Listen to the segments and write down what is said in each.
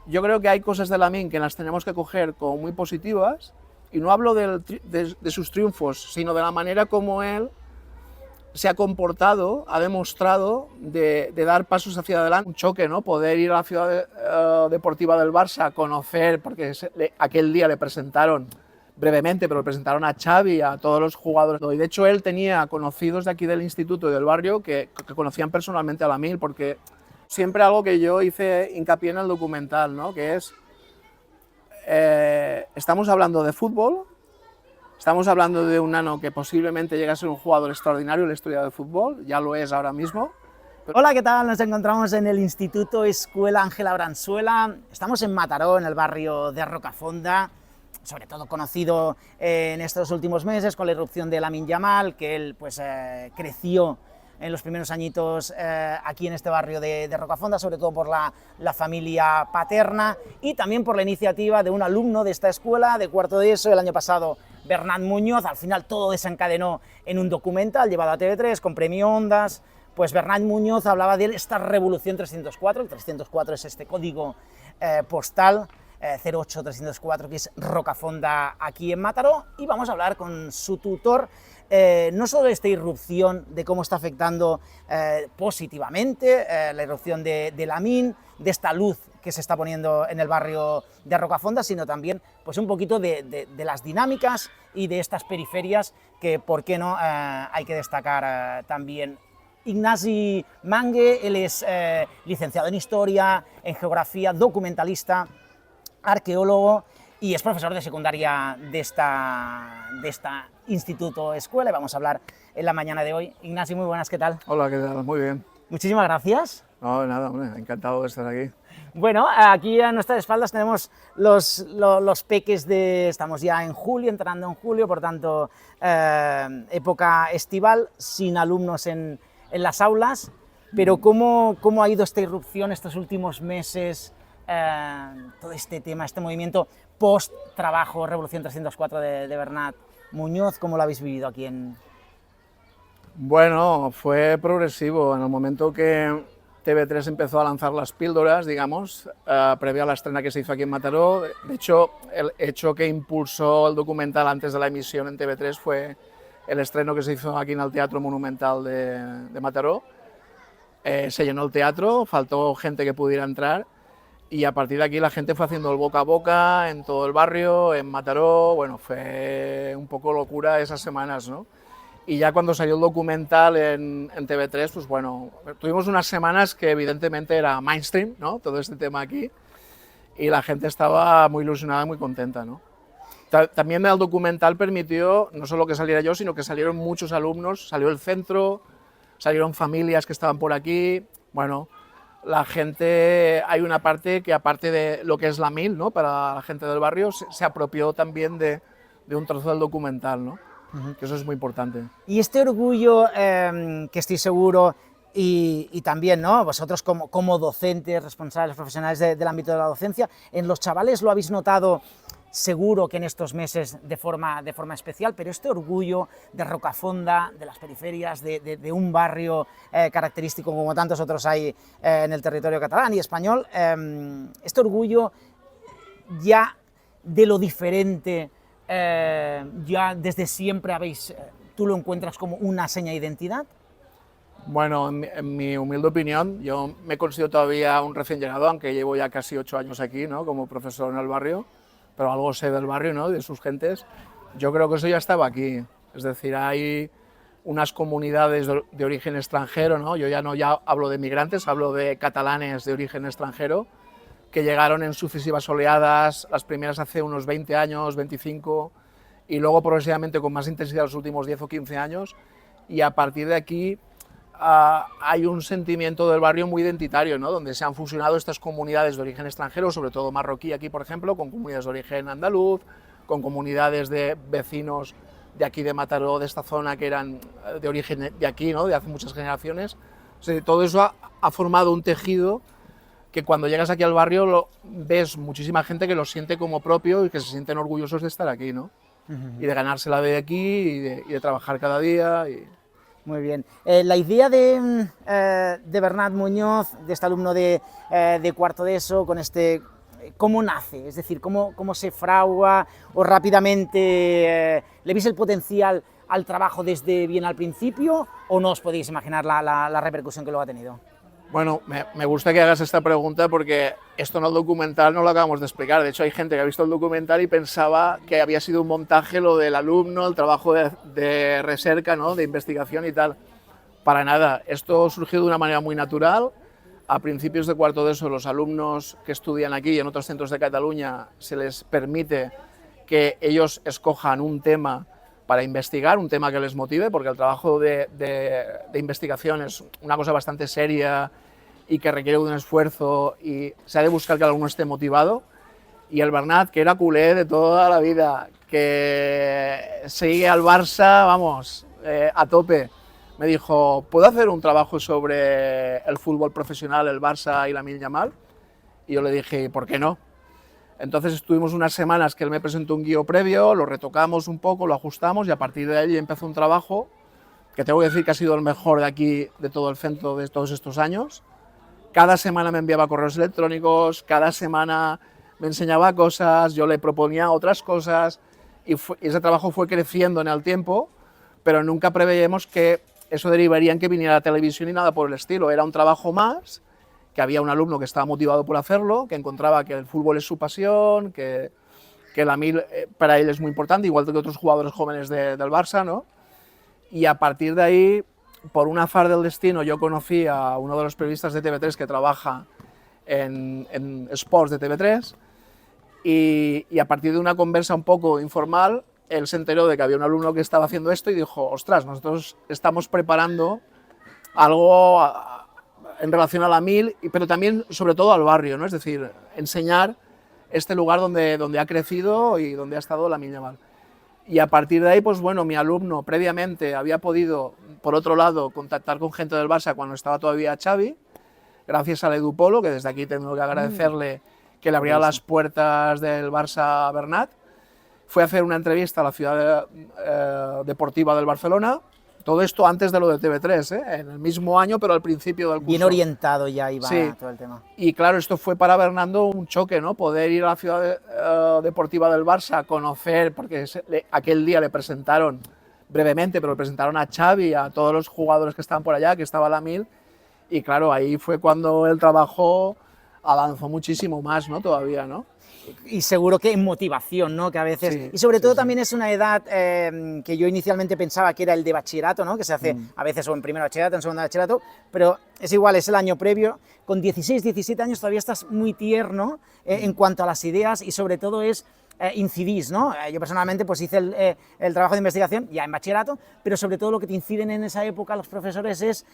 yo creo que hay cosas de Lamine que las tenemos que coger como muy positivas, y no hablo de sus triunfos, sino de la manera como él se ha comportado, ha demostrado de dar pasos hacia adelante. Un choque, ¿no? Poder ir a la ciudad deportiva del Barça, conocer, porque aquel día le presentaron brevemente, pero le presentaron a Xavi, a todos los jugadores. Y de hecho él tenía conocidos de aquí del instituto y del barrio que conocían personalmente a Lamine, porque siempre algo que yo hice hincapié en el documental, ¿no? Que es, estamos hablando de fútbol, estamos hablando de un nano que posiblemente llegue a ser un jugador extraordinario en la historia del fútbol, ya lo es ahora mismo. Hola, ¿qué tal? Nos encontramos en el Instituto Escuela Ángela Bransuela. Estamos en Mataró, en el barrio de Rocafonda, sobre todo conocido en estos últimos meses con la irrupción de Lamine Yamal, que él pues creció en los primeros añitos aquí en este barrio de Rocafonda, sobre todo por la familia paterna y también por la iniciativa de un alumno de esta escuela de cuarto de ESO el año pasado, Bernat Muñoz. Al final todo desencadenó en un documental llevado a TV3 con premio Ondas. Pues Bernat Muñoz hablaba de esta revolución 304, el 304 es este código postal 08304, que es Rocafonda aquí en Mataró, y vamos a hablar con su tutor no solo de esta irrupción, de cómo está afectando positivamente la irrupción de Lamine, de esta luz que se está poniendo en el barrio de Rocafonda, sino también pues un poquito de las dinámicas y de estas periferias que, por qué no, hay que destacar también. Ignasi Mangue, él es licenciado en Historia, en Geografía, documentalista, arqueólogo y es profesor de secundaria de esta instituto escuela, y vamos a hablar en la mañana de hoy. Ignasi, muy buenas, ¿qué tal? Hola, ¿qué tal? Muy bien. Muchísimas gracias. No, nada, hombre, encantado de estar aquí. Bueno, aquí a nuestras espaldas tenemos los peques de... Estamos ya en julio, entrando en julio, por tanto, época estival, sin alumnos en las aulas, pero ¿cómo ha ido esta irrupción estos últimos meses, todo este tema, este movimiento post-trabajo, Revolución 304 de Bernat Muñoz? ¿Cómo lo habéis vivido aquí en...? Bueno, fue progresivo. En el momento que TV3 empezó a lanzar las píldoras, digamos, previo a la estrena que se hizo aquí en Mataró, de hecho, el hecho que impulsó el documental antes de la emisión en TV3 fue el estreno que se hizo aquí en el Teatro Monumental de Mataró. Se llenó el teatro, faltó gente que pudiera entrar, y a partir de aquí la gente fue haciendo el boca a boca en todo el barrio, en Mataró. Bueno, fue un poco locura esas semanas, ¿no? Y ya cuando salió el documental en TV3, pues bueno, tuvimos unas semanas que evidentemente era mainstream, ¿no? Todo este tema aquí, y la gente estaba muy ilusionada, muy contenta, ¿no? También el documental permitió no solo que saliera yo, sino que salieron muchos alumnos, salió el centro, salieron familias que estaban por aquí. Bueno, la gente, hay una parte que, aparte de lo que es Lamine, ¿no? Para la gente del barrio, se apropió también de un trozo del documental, ¿no? Que eso es muy importante. Y este orgullo que estoy seguro, y también, ¿no?, vosotros como docentes, responsables, profesionales del ámbito de la docencia, en los chavales lo habéis notado seguro que en estos meses de forma especial, pero este orgullo de Rocafonda, de las periferias, de un barrio característico como tantos otros hay en el territorio catalán y español, este orgullo ya de lo diferente, ya desde siempre tú lo encuentras como una seña de identidad. Bueno, en mi humilde opinión, yo me considero todavía un recién llegado, aunque llevo ya casi 8 años aquí, ¿no?, como profesor en el barrio, pero algo sé del barrio, ¿no?, de sus gentes. Yo creo que eso ya estaba aquí, es decir, hay unas comunidades de origen extranjero, ¿no? Yo ya hablo de migrantes, hablo de catalanes de origen extranjero, que llegaron en sucesivas oleadas, las primeras hace unos 20 años, 25, y luego progresivamente con más intensidad los últimos 10 o 15 años, y a partir de aquí hay un sentimiento del barrio muy identitario, ¿no?, donde se han fusionado estas comunidades de origen extranjero, sobre todo marroquí aquí, por ejemplo, con comunidades de origen andaluz, con comunidades de vecinos de aquí de Mataró, de esta zona, que eran de origen de aquí, ¿no?, de hace muchas generaciones. O sea, todo eso ha formado un tejido que cuando llegas aquí al barrio ves muchísima gente que lo siente como propio y que se sienten orgullosos de estar aquí, ¿no? Y de ganarse la vida aquí y de trabajar cada día. Muy bien. La idea de Bernat Muñoz, de este alumno de cuarto de ESO, con este ¿cómo nace? Es decir, ¿cómo se fragua o rápidamente le veis el potencial al trabajo desde bien al principio o no os podéis imaginar la repercusión que luego ha tenido? Bueno, me gusta que hagas esta pregunta porque esto en el documental no lo acabamos de explicar. De hecho, hay gente que ha visto el documental y pensaba que había sido un montaje lo del alumno, el trabajo de recerca, ¿no? De investigación y tal. Para nada, esto surgió de una manera muy natural. A principios de cuarto de eso, los alumnos que estudian aquí y en otros centros de Cataluña se les permite que ellos escojan un tema para investigar, un tema que les motive, porque el trabajo de investigación es una cosa bastante seria y que requiere un esfuerzo y se ha de buscar que el alumno esté motivado. Y el Bernat, que era culé de toda la vida, que sigue al Barça, vamos, a tope, me dijo, ¿puedo hacer un trabajo sobre el fútbol profesional, el Barça y Lamine Yamal? Y yo le dije, ¿por qué no? Entonces estuvimos unas semanas que él me presentó un guión previo, lo retocamos un poco, lo ajustamos y a partir de ahí empezó un trabajo que tengo que decir que ha sido el mejor de aquí, de todo el centro, de todos estos años. Cada semana me enviaba correos electrónicos, cada semana me enseñaba cosas, yo le proponía otras cosas y ese trabajo fue creciendo en el tiempo, pero nunca preveíamos que eso derivaría en que viniera a la televisión y nada por el estilo. Era un trabajo más, que había un alumno que estaba motivado por hacerlo, que encontraba que el fútbol es su pasión, que la MIL para él es muy importante, igual que otros jugadores jóvenes del Barça, ¿no? Y a partir de ahí, por un azar del destino, yo conocí a uno de los periodistas de TV3 que trabaja en Sports de TV3 y a partir de una conversa un poco informal, él se enteró de que había un alumno que estaba haciendo esto y dijo, ostras, nosotros estamos preparando algo en relación a la MIL, pero también, sobre todo, al barrio, ¿no? Es decir, enseñar este lugar donde ha crecido y donde ha estado Lamine Yamal. Y a partir de ahí, pues bueno, mi alumno previamente había podido, por otro lado, contactar con gente del Barça cuando estaba todavía Xavi, gracias al Edupolo, que desde aquí tengo que agradecerle que le abría las puertas del Barça a Bernat. Fue a hacer una entrevista a la ciudad deportiva del Barcelona. Todo esto antes de lo de TV3, en el mismo año, pero al principio del curso. Bien orientado ya iba sí. Todo el tema. Y claro, esto fue para Bernardo un choque, ¿no? Poder ir a la ciudad deportiva del Barça, conocer, porque aquel día le presentaron, brevemente, pero le presentaron a Xavi, a todos los jugadores que estaban por allá, que estaba Lamine, y claro, ahí fue cuando el trabajo avanzó muchísimo más, ¿no? Todavía, ¿no? Y seguro que en motivación, ¿no? Que a veces... Sí, y sobre todo sí. también es una edad que yo inicialmente pensaba que era el de bachillerato, ¿no? Que se hace a veces o en primero bachillerato, en segundo bachillerato, pero es igual, es el año previo. Con 16, 17 años todavía estás muy tierno en cuanto a las ideas y sobre todo es... incidís, ¿no? Yo personalmente pues hice el trabajo de investigación ya en bachillerato, pero sobre todo lo que te inciden en esa época los profesores es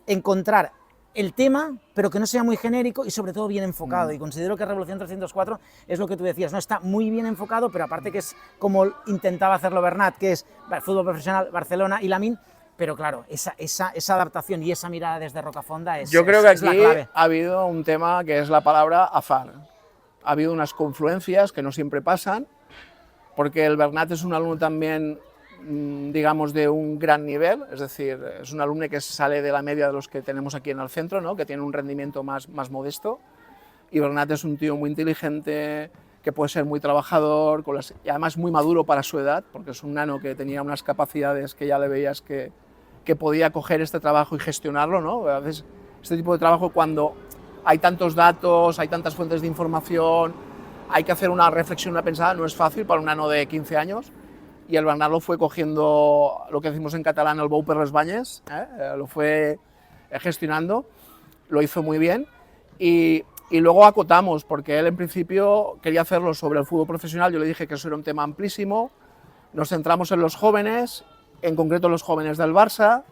encontrar el tema, pero que no sea muy genérico y sobre todo bien enfocado. Y considero que Revolución 304 es lo que tú decías, ¿no? Está muy bien enfocado, pero aparte que es como intentaba hacerlo Bernat, que es fútbol profesional, Barcelona y Lamine, pero claro, esa adaptación y esa mirada desde Rocafonda es, yo creo que es la aquí clave. ha habido un tema que es la palabra azar. Ha habido unas confluencias que no siempre pasan, porque el Bernat es un alumno también, digamos, de un gran nivel, es decir, es un alumno que sale de la media de los que tenemos aquí en el centro, ¿no? Que tiene un rendimiento más modesto, y Bernat es un tío muy inteligente, que puede ser muy trabajador, y además muy maduro para su edad, porque es un nano que tenía unas capacidades que ya le veías que podía coger este trabajo y gestionarlo, ¿no? A veces este tipo de trabajo, cuando hay tantos datos, hay tantas fuentes de información, hay que hacer una reflexión, una pensada, no es fácil para un nano de 15 años, y el Bernat lo fue cogiendo, lo que decimos en catalán, el bou per les banyes, lo fue gestionando, lo hizo muy bien, y luego acotamos, porque él en principio quería hacerlo sobre el fútbol profesional, yo le dije que eso era un tema amplísimo, nos centramos en los jóvenes, en concreto los jóvenes del Barça,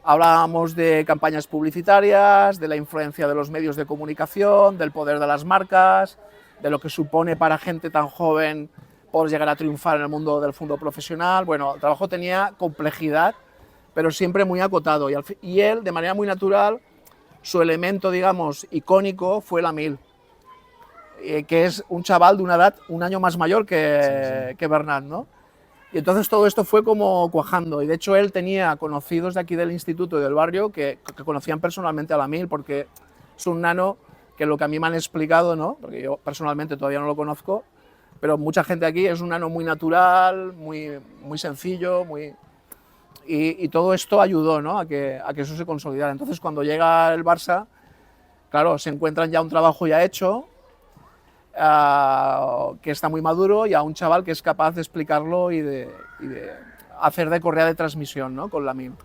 hablábamos de campañas publicitarias, de la influencia de los medios de comunicación, del poder de las marcas, de lo que supone para gente tan joven poder llegar a triunfar en el mundo del fútbol profesional. Bueno, el trabajo tenía complejidad, pero siempre muy acotado. Y él, de manera muy natural, su elemento, digamos, icónico fue Lamine, que es un chaval de una edad un año más mayor que Bernat, ¿no? Y entonces todo esto fue como cuajando. Y de hecho él tenía conocidos de aquí del instituto y del barrio que conocían personalmente a Lamine, porque es un nano que lo que a mí me han explicado, ¿no? Porque yo personalmente todavía no lo conozco, pero mucha gente aquí es un nano muy natural, muy sencillo, y todo esto ayudó, ¿no? a que eso se consolidara. Entonces, cuando llega el Barça, claro, se encuentran ya un trabajo ya hecho, que está muy maduro, y a un chaval que es capaz de explicarlo y de hacer de correa de transmisión, ¿no? Con Lamine.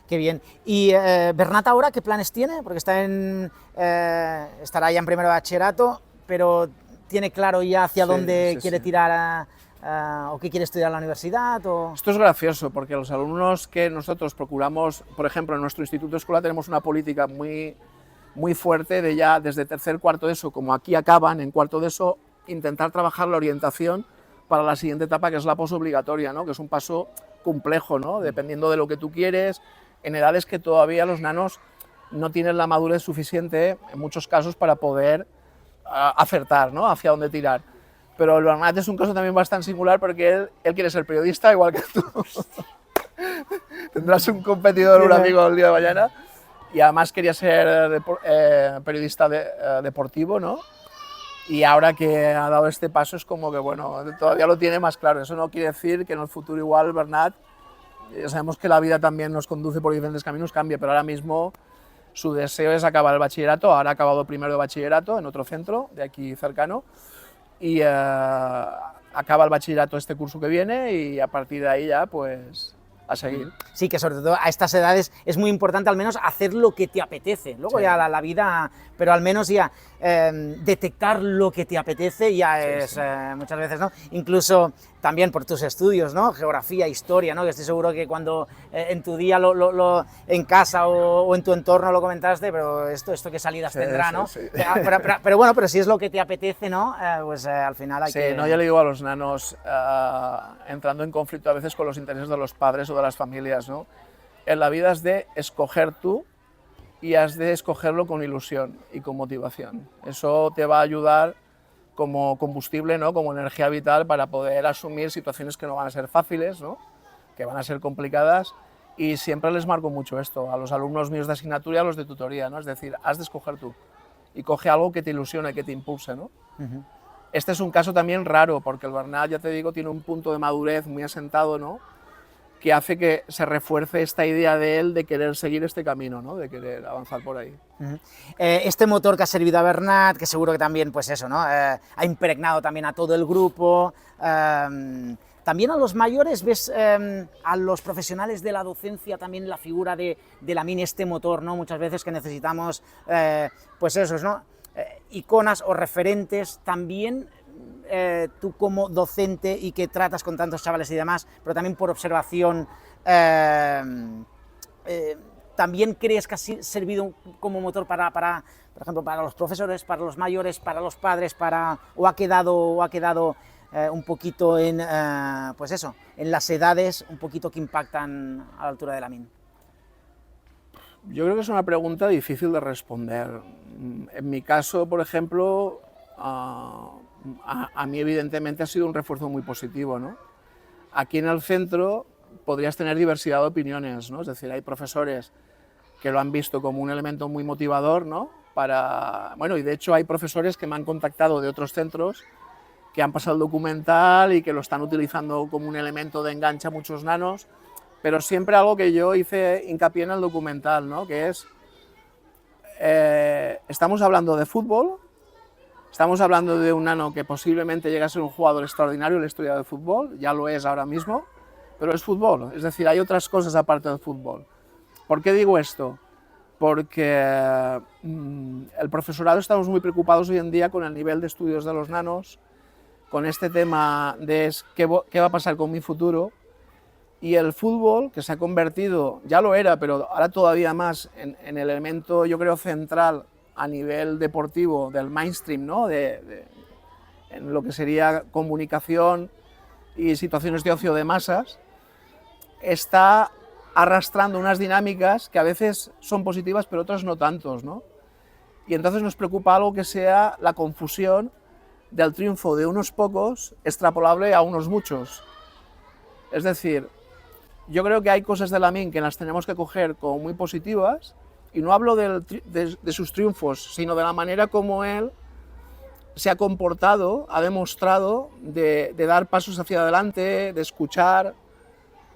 Qué bien. ¿Y Bernat ahora qué planes tiene? Porque estará ya en primero de bachillerato, pero ¿tiene claro ya hacia dónde quiere tirar o qué quiere estudiar en la universidad? O... Esto es gracioso, porque los alumnos que nosotros procuramos, por ejemplo, en nuestro instituto escolar tenemos una política muy fuerte de ya desde tercer, cuarto de ESO, como aquí acaban en cuarto de ESO, intentar trabajar la orientación para la siguiente etapa, que es la posobligatoria, ¿no? Que es un paso complejo, ¿no? Dependiendo de lo que tú quieres, en edades que todavía los nanos no tienen la madurez suficiente, en muchos casos, para poder acertar, ¿no? Hacia dónde tirar. Pero el Bernat es un caso también bastante singular, porque él quiere ser periodista igual que tú. Tendrás un competidor, un amigo el día de mañana, y además quería ser periodista deportivo, ¿no? Y ahora que ha dado este paso es como que, bueno, todavía lo tiene más claro. Eso no quiere decir que en el futuro igual Bernat, ya sabemos que la vida también nos conduce por diferentes caminos, cambie, pero ahora mismo su deseo es acabar el bachillerato. Ahora ha acabado primero de bachillerato en otro centro de aquí cercano, y acaba el bachillerato este curso que viene, y a partir de ahí ya pues a seguir. Sí, que sobre todo a estas edades es muy importante al menos hacer lo que te apetece. Luego ya la vida, pero al menos ya detectar lo que te apetece ya es muchas veces, ¿no? Incluso también por tus estudios, ¿no? Geografía, historia, ¿no? Que estoy seguro que cuando en tu día en casa o en tu entorno lo comentaste, pero esto qué salidas tendrá, ¿no? Pero bueno, pero si es lo que te apetece, ¿no? Pues al final hay que... no, yo le digo a los nanos, entrando en conflicto a veces con los intereses de los padres o de las familias, ¿no? En la vida has de escoger tú, y has de escogerlo con ilusión y con motivación. Eso te va a ayudar como combustible, ¿no? Como energía vital para poder asumir situaciones que no van a ser fáciles, ¿no? Que van a ser complicadas, y siempre les marco mucho esto a los alumnos míos de asignatura y a los de tutoría, ¿no? Es decir, has de escoger tú y coge algo que te ilusione, que te impulse, ¿no? Este es un caso también raro, porque el Bernat, ya te digo, tiene un punto de madurez muy asentado, ¿no? Que hace que se refuerce esta idea de él de querer seguir este camino, ¿no? De querer avanzar por ahí. Este motor que ha servido a Bernat, que seguro que también, pues eso, ¿no? Ha impregnado también a todo el grupo. También a los mayores, ves a los profesionales de la docencia también la figura de Lamine, este motor, ¿no? Muchas veces que necesitamos, pues esos, ¿no? Iconas o referentes también. Tú como docente y que tratas con tantos chavales y demás, pero también por observación, ¿también crees que ha servido como motor para, por ejemplo, para los profesores, para los mayores, para los padres, o ha quedado un poquito en, pues eso, en las edades un poquito que impactan a la altura de Lamine? Yo creo que es una pregunta difícil de responder. En mi caso, por ejemplo, a mí evidentemente ha sido un refuerzo muy positivo, ¿no? Aquí en el centro podrías tener diversidad de opiniones, ¿no? Es decir, hay profesores que lo han visto como un elemento muy motivador, ¿no? Bueno, y de hecho hay profesores que me han contactado de otros centros que han pasado el documental y que lo están utilizando como un elemento de enganche a muchos nanos, pero siempre algo que yo hice hincapié en el documental, ¿no? Que es, estamos hablando de fútbol. Estamos hablando de un nano que posiblemente llegue a ser un jugador extraordinario en la historia del fútbol, ya lo es ahora mismo, pero es fútbol, es decir, hay otras cosas aparte del fútbol. ¿Por qué digo esto? Porque el profesorado estamos muy preocupados hoy en día con el nivel de estudios de los nanos, con este tema de qué va a pasar con mi futuro, y el fútbol, que se ha convertido, ya lo era, pero ahora todavía más, en el elemento, yo creo, central a nivel deportivo del mainstream, ¿no? En lo que sería comunicación y situaciones de ocio de masas, está arrastrando unas dinámicas que a veces son positivas, pero otras no tantos, ¿no? Y entonces nos preocupa algo que sea la confusión del triunfo de unos pocos extrapolable a unos muchos. Es decir, yo creo que hay cosas de Lamine que las tenemos que coger como muy positivas Y no hablo de sus triunfos, sino de la manera como él se ha comportado, ha demostrado de dar pasos hacia adelante, de escuchar,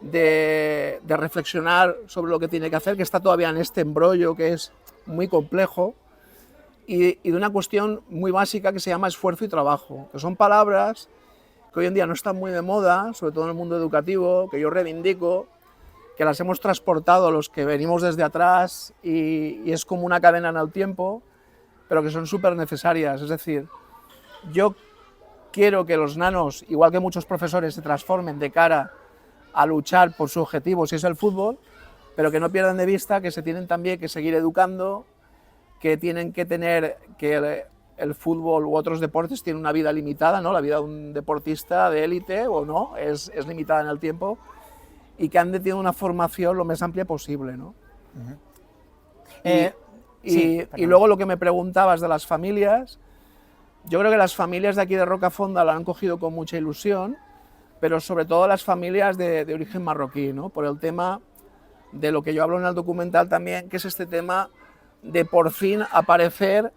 de reflexionar sobre lo que tiene que hacer, que está todavía en este embrollo que es muy complejo, y de una cuestión muy básica que se llama esfuerzo y trabajo, que son palabras que hoy en día no están muy de moda, sobre todo en el mundo educativo, que yo reivindico, que las hemos transportado a los que venimos desde atrás y es como una cadena en el tiempo, pero que son súper necesarias. Es decir, yo quiero que los nanos, igual que muchos profesores, se transformen de cara a luchar por su objetivo, si es el fútbol, pero que no pierdan de vista que se tienen también que seguir educando, que tienen que tener que el fútbol u otros deportes tienen una vida limitada, ¿no? La vida de un deportista de élite o no es limitada en el tiempo, y que han de tener una formación lo más amplia posible, ¿no? Y luego lo que me preguntabas de las familias, yo creo que las familias de aquí de Rocafonda lo han cogido con mucha ilusión, pero sobre todo las familias de origen marroquí, ¿no? Por el tema de lo que yo hablo en el documental también, que es este tema de por fin aparecer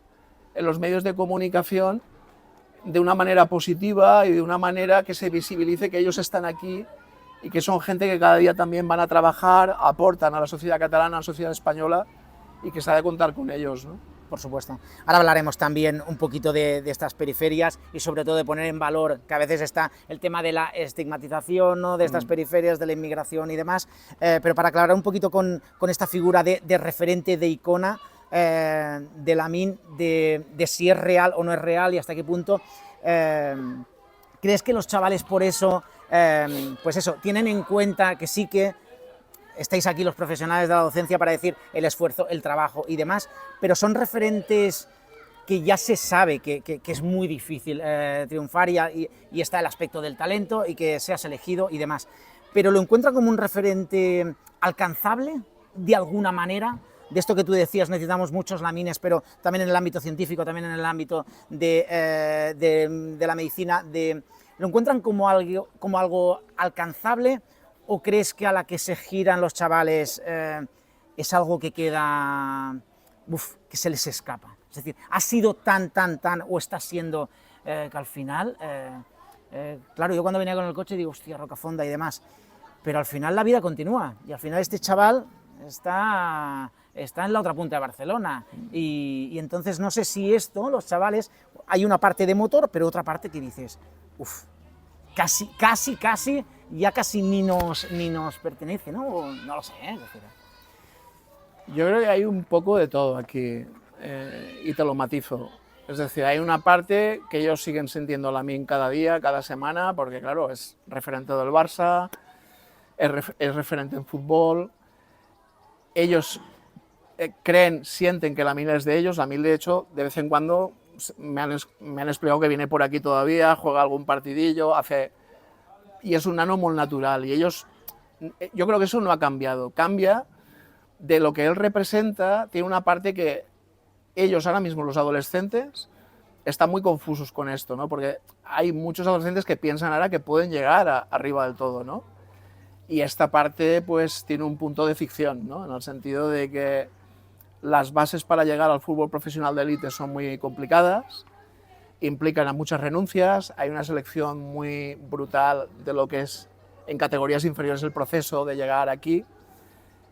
en los medios de comunicación de una manera positiva y de una manera que se visibilice que ellos están aquí y que son gente que cada día también van a trabajar, aportan a la sociedad catalana, a la sociedad española, y que se ha de contar con ellos, ¿no? Por supuesto. Ahora hablaremos también un poquito de estas periferias y sobre todo de poner en valor que a veces está el tema de la estigmatización, ¿no?, de estas periferias, de la inmigración y demás, pero para aclarar un poquito con esta figura de referente, de icona, de Lamine, de si es real o no es real y hasta qué punto crees que los chavales por eso, pues eso, tienen en cuenta que sí que estáis aquí los profesionales de la docencia para decir el esfuerzo, el trabajo y demás, pero son referentes que ya se sabe que es muy difícil triunfar y está el aspecto del talento y que seas elegido y demás, pero lo encuentran como un referente alcanzable de alguna manera. De esto que tú decías, necesitamos muchos Lamines, pero también en el ámbito científico, también en el ámbito de la medicina, ¿lo encuentran como algo alcanzable? ¿O crees que a la que se giran los chavales es algo que queda, que se les escapa? Es decir, ¿ha sido tan, o está siendo que al final, claro, yo cuando venía con el coche digo, hostia, Rocafonda y demás, pero al final la vida continúa, y al final este chaval está en la otra punta de Barcelona, y entonces no sé si esto, los chavales, hay una parte de motor, pero otra parte que dices, casi, ya casi ni nos pertenece, ¿no? No lo sé, ¿eh? Yo creo que hay un poco de todo aquí, y te lo matizo. Es decir, hay una parte que ellos siguen sintiendo Lamine cada día, cada semana, porque claro, es referente del Barça, es referente en fútbol. Ellos sienten que Lamine es de ellos. Lamine, de hecho, de vez en cuando me han explicado que viene por aquí todavía, juega algún partidillo, y es un nano muy natural. Y ellos, yo creo que eso no ha cambiado. Cambia de lo que él representa, tiene una parte que ellos ahora mismo, los adolescentes, están muy confusos con esto, ¿no? Porque hay muchos adolescentes que piensan ahora que pueden llegar arriba del todo, ¿no? Y esta parte pues tiene un punto de ficción, ¿no? En el sentido de que las bases para llegar al fútbol profesional de élite son muy complicadas, implican a muchas renuncias, hay una selección muy brutal de lo que es en categorías inferiores el proceso de llegar aquí,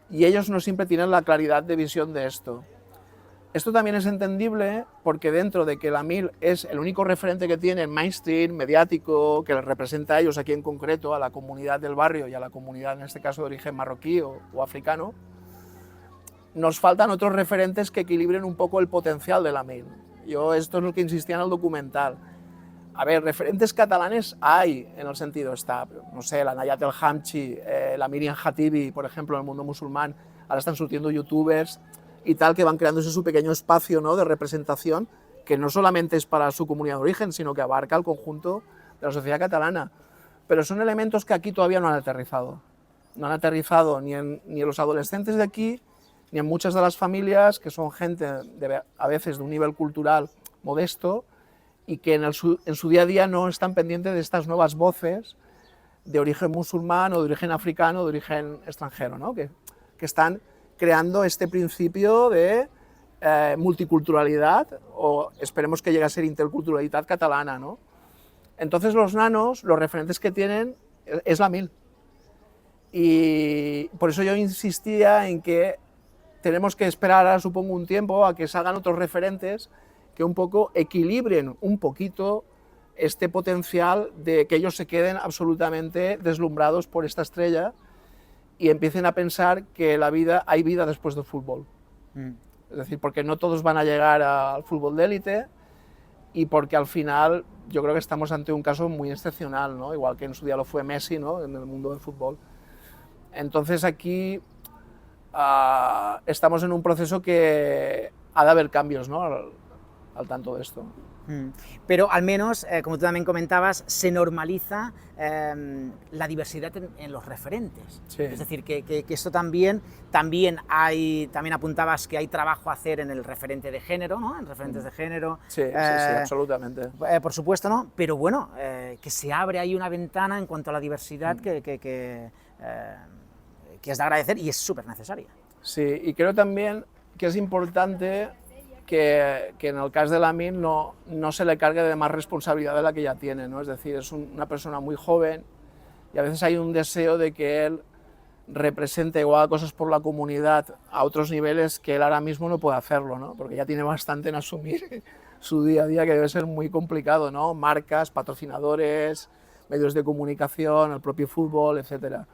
y ellos no siempre tienen la claridad de visión de esto. Esto también es entendible porque dentro de que Lamine es el único referente que tiene mainstream, mediático, que les representa a ellos aquí en concreto, a la comunidad del barrio y a la comunidad en este caso de origen marroquí o africano, nos faltan otros referentes que equilibren un poco el potencial de Lamine. Esto es lo que insistía en el documental. A ver, referentes catalanes hay, en el sentido está, no sé, la Nayat El Hamchi, la Miriam Hatibi, por ejemplo, en el mundo musulmán, ahora están surgiendo youtubers y tal, que van creándose su pequeño espacio, ¿no?, de representación, que no solamente es para su comunidad de origen, sino que abarca el conjunto de la sociedad catalana. Pero son elementos que aquí todavía no han aterrizado. No han aterrizado ni en los adolescentes de aquí, ni en muchas de las familias, que son gente a veces de un nivel cultural modesto, y que en su día a día no están pendientes de estas nuevas voces de origen musulmán o de origen africano, de origen extranjero, ¿no? que creando este principio de multiculturalidad, o esperemos que llegue a ser interculturalidad catalana, ¿no? Entonces los nanos, los referentes que tienen es la MIL. Y por eso yo insistía en que tenemos que esperar, ahora, supongo, un tiempo a que salgan otros referentes que un poco equilibren un poquito este potencial de que ellos se queden absolutamente deslumbrados por esta estrella y empiecen a pensar que hay vida después del fútbol. Es decir, porque no todos van a llegar al fútbol de élite y porque al final yo creo que estamos ante un caso muy excepcional, ¿no? Igual que en su día lo fue Messi, ¿no? En el mundo del fútbol. Entonces aquí estamos en un proceso que ha de haber cambios, ¿no? al tanto de esto. Pero al menos, como tú también comentabas, se normaliza la diversidad en los referentes. Sí. Es decir, que esto también apuntabas que hay trabajo a hacer en el referente de género, ¿no? En referentes de género. Sí, sí, absolutamente. Por supuesto, ¿no? Pero bueno, que se abre ahí una ventana en cuanto a la diversidad que es de agradecer y es súper necesaria. Sí, y creo también que es importante que en el caso de Lamine no se le cargue de más responsabilidad de la que ya tiene, ¿no? Es decir, es una persona muy joven y a veces hay un deseo de que él represente o haga cosas por la comunidad a otros niveles que él ahora mismo no puede hacerlo, ¿no? Porque ya tiene bastante en asumir su día a día, que debe ser muy complicado, ¿no? Marcas, patrocinadores, medios de comunicación, el propio fútbol, etcétera.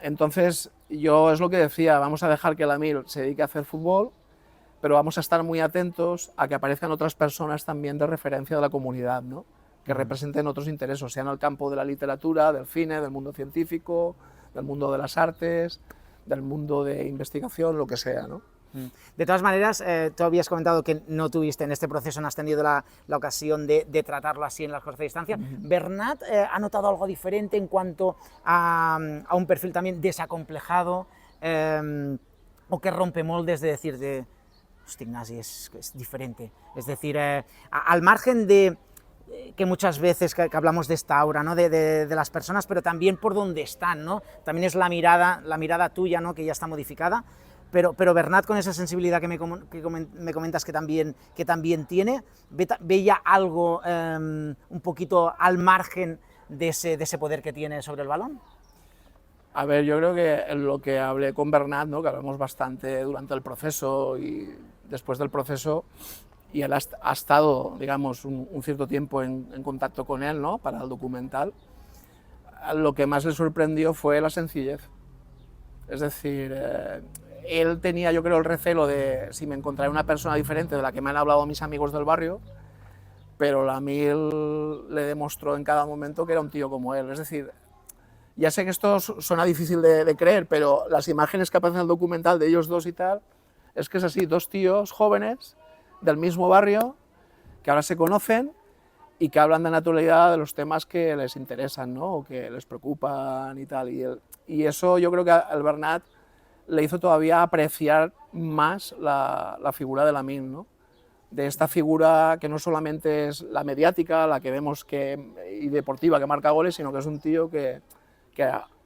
Entonces, yo es lo que decía, vamos a dejar que Lamine se dedique a hacer fútbol, pero vamos a estar muy atentos a que aparezcan otras personas también de referencia de la comunidad, ¿no? Que representen otros intereses, sea en el campo de la literatura, del cine, del mundo científico, del mundo de las artes, del mundo de investigación, lo que sea, ¿no? De todas maneras, tú habías comentado que no tuviste en este proceso, no has tenido la ocasión de tratarlo así en la corta distancia. ¿Bernat ha notado algo diferente en cuanto a un perfil también desacomplejado o que rompe moldes de decir hostia, Ignasi, es diferente? Es decir, al margen de que muchas veces que hablamos de esta aura, ¿no? de las personas, pero también por dónde están, ¿no? También es la mirada tuya, ¿no? Que ya está modificada. Pero Bernat, con esa sensibilidad que me comentas que también tiene, ¿veía algo un poquito al margen de ese poder que tiene sobre el balón? A ver, yo creo que lo que hablé con Bernat, ¿no? Que hablamos bastante durante el proceso y después del proceso, y él ha estado, digamos, un cierto tiempo en contacto con él, ¿no? Para el documental, lo que más le sorprendió fue la sencillez. Es decir, él tenía, yo creo, el recelo de si me encontraré una persona diferente de la que me han hablado mis amigos del barrio, pero Lamine le demostró en cada momento que era un tío como él. Es decir, ya sé que esto suena difícil de creer, pero las imágenes que aparecen en el documental de ellos dos y tal, es que es así, dos tíos jóvenes del mismo barrio que ahora se conocen y que hablan de naturalidad de los temas que les interesan, ¿no? O que les preocupan y tal. Y eso yo creo que al Bernat le hizo todavía apreciar más la figura de Lamine, ¿no? De esta figura que no solamente es la mediática, la que vemos y deportiva, que marca goles, sino que es un tío que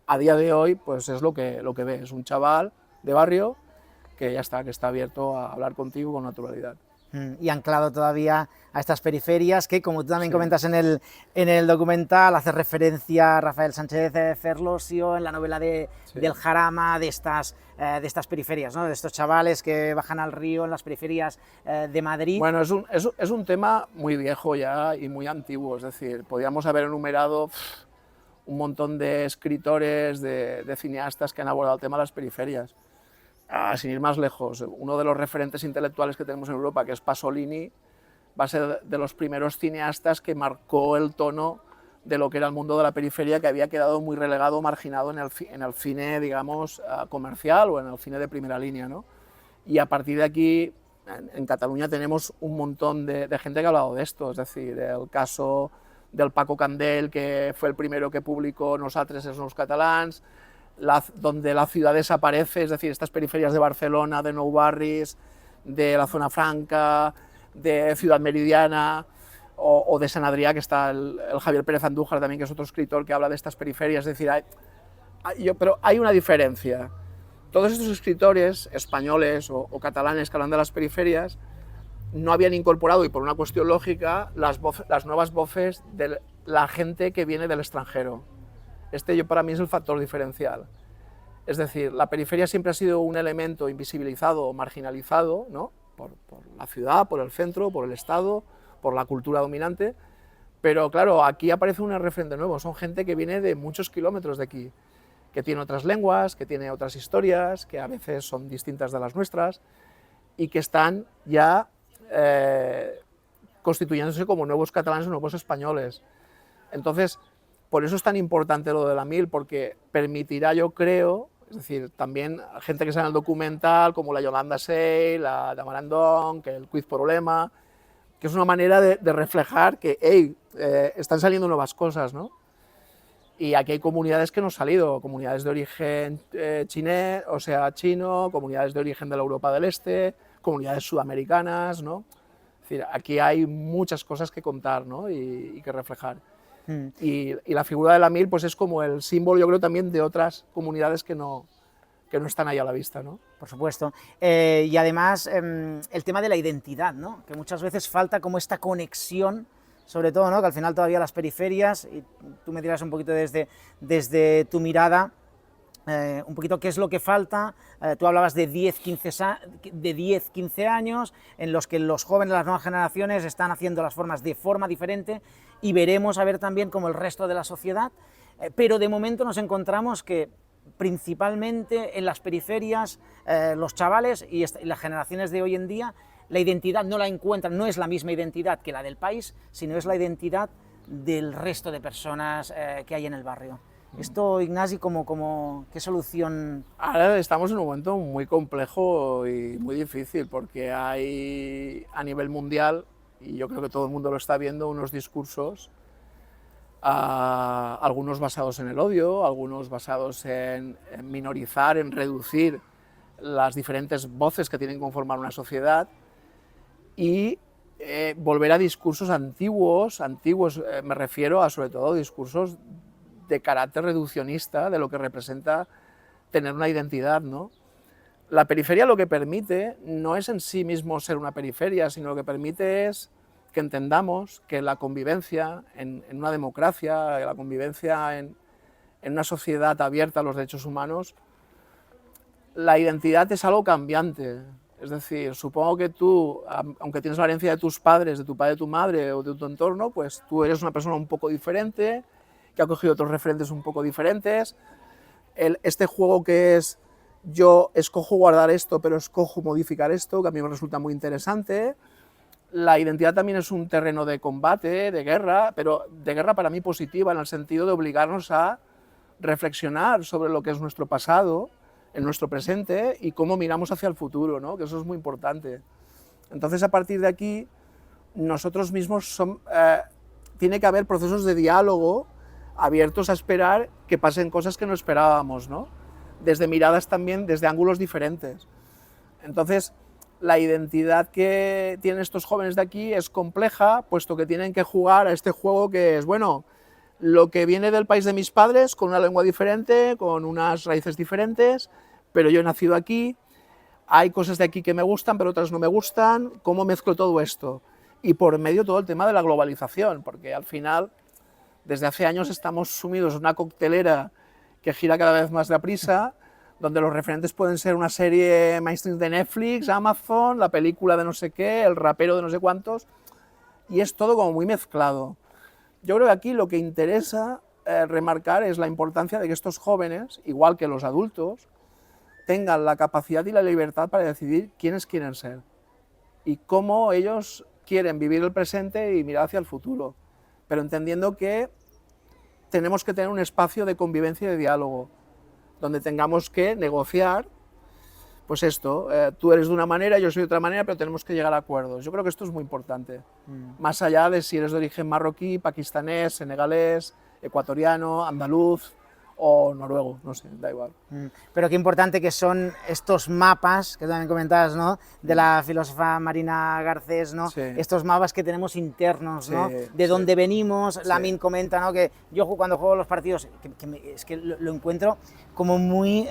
a día de hoy pues es lo que ve, es un chaval de barrio que ya está, que está abierto a hablar contigo con naturalidad. Y anclado todavía a estas periferias que, como tú también comentas en el documental, hace referencia a Rafael Sánchez Ferlosio en la novela del Jarama, de estas periferias, ¿no? De estos chavales que bajan al río en las periferias de Madrid. Bueno, es un tema muy viejo ya y muy antiguo, es decir, podríamos haber enumerado un montón de escritores, de cineastas que han abordado el tema de las periferias. Sin ir más lejos, uno de los referentes intelectuales que tenemos en Europa, que es Pasolini, va a ser de los primeros cineastas que marcó el tono de lo que era el mundo de la periferia, que había quedado muy relegado, marginado en el cine, digamos, comercial o en el cine de primera línea, ¿no? Y a partir de aquí, en Cataluña tenemos un montón de gente que ha hablado de esto, es decir, el caso del Paco Candel, que fue el primero que publicó Nosaltres els nous catalans, donde la ciudad desaparece, es decir, estas periferias de Barcelona, de Nou Barris, de la Zona Franca, de Ciudad Meridiana o de San Adrià, que está el Javier Pérez Andújar también, que es otro escritor que habla de estas periferias. Es decir, pero hay una diferencia todos estos escritores españoles o catalanes que hablan de las periferias no habían incorporado, y por una cuestión lógica, las nuevas voces de la gente que viene del extranjero. Para mí es el factor diferencial. Es decir, la periferia siempre ha sido un elemento invisibilizado o marginalizado, ¿no? por la ciudad, por el centro, por el Estado, por la cultura dominante, pero claro, aquí aparece un referente nuevo, son gente que viene de muchos kilómetros de aquí, que tiene otras lenguas, que tiene otras historias, que a veces son distintas de las nuestras, y que están ya constituyéndose como nuevos catalanes o nuevos españoles. Entonces, por eso es tan importante lo de la MIL, porque permitirá, yo creo, es decir, también gente que sale en el documental, como la Yolanda Sey, la Damarandón, que el Quiz Problema, que es una manera de reflejar que, hey, están saliendo nuevas cosas, ¿no? Y aquí hay comunidades que no han salido, comunidades de origen chino, comunidades de origen de la Europa del Este, comunidades sudamericanas, ¿no? Es decir, aquí hay muchas cosas que contar, ¿no? y que reflejar. Y la figura de la MIL pues es como el símbolo, yo creo, también de otras comunidades que no están ahí a la vista, ¿no? Por supuesto. Y además, el tema de la identidad, ¿no? Que muchas veces falta como esta conexión, sobre todo, ¿no? Que al final todavía las periferias, y tú me dirás un poquito desde tu mirada, un poquito qué es lo que falta. Tú hablabas de 10-15 años en los que los jóvenes, las nuevas generaciones están haciendo las formas de forma diferente, y veremos a ver también como el resto de la sociedad, pero de momento nos encontramos que principalmente en las periferias los chavales y las generaciones de hoy en día la identidad no la encuentran, no es la misma identidad que la del país, sino es la identidad del resto de personas que hay en el barrio. Esto, Ignasi, ¿qué solución? Ahora estamos en un momento muy complejo y muy difícil, porque hay a nivel mundial, y yo creo que todo el mundo lo está viendo, unos discursos, algunos basados en el odio, algunos basados en minorizar, en reducir las diferentes voces que tienen que conformar una sociedad, y volver a discursos antiguos, me refiero a sobre todo discursos de carácter reduccionista de lo que representa tener una identidad, ¿no? La periferia lo que permite no es en sí mismo ser una periferia, sino lo que permite es que entendamos que la convivencia en una democracia, la convivencia en una sociedad abierta a los derechos humanos, la identidad es algo cambiante. Es decir, supongo que tú, aunque tienes la herencia de tus padres, de tu padre, de tu madre o de tu entorno, pues tú eres una persona un poco diferente, que ha cogido otros referentes un poco diferentes. Este juego que es, yo escojo guardar esto, pero escojo modificar esto, que a mí me resulta muy interesante. La identidad también es un terreno de combate, de guerra, pero de guerra para mí positiva, en el sentido de obligarnos a reflexionar sobre lo que es nuestro pasado, en nuestro presente, y cómo miramos hacia el futuro, ¿no? Que eso es muy importante. Entonces, a partir de aquí, nosotros mismos tiene que haber procesos de diálogo abiertos a esperar que pasen cosas que no esperábamos, ¿no? Desde miradas también, desde ángulos diferentes. Entonces, la identidad que tienen estos jóvenes de aquí es compleja, puesto que tienen que jugar a este juego que es, bueno, lo que viene del país de mis padres, con una lengua diferente, con unas raíces diferentes, pero yo he nacido aquí, hay cosas de aquí que me gustan, pero otras no me gustan, ¿cómo mezclo todo esto? Y por medio todo el tema de la globalización, porque al final, desde hace años estamos sumidos en una coctelera que gira cada vez más deprisa, donde los referentes pueden ser una serie mainstream de Netflix, Amazon, la película de no sé qué, el rapero de no sé cuántos, y es todo como muy mezclado. Yo creo que aquí lo que interesa remarcar es la importancia de que estos jóvenes, igual que los adultos, tengan la capacidad y la libertad para decidir quiénes quieren ser y cómo ellos quieren vivir el presente y mirar hacia el futuro, pero entendiendo que tenemos que tener un espacio de convivencia y de diálogo, donde tengamos que negociar, pues esto, tú eres de una manera, yo soy de otra manera, pero tenemos que llegar a acuerdos. Yo creo que esto es muy importante, más allá de si eres de origen marroquí, pakistanés, senegalés, ecuatoriano, andaluz o noruego, no sé, da igual. Pero qué importante que son estos mapas, que también comentabas, ¿no?, de la filósofa Marina Garcés, ¿no?, Sí. estos mapas que tenemos internos, ¿no?, Sí, de dónde venimos. Sí. Lamin comenta, ¿no?, que yo cuando juego los partidos, es que lo encuentro como muy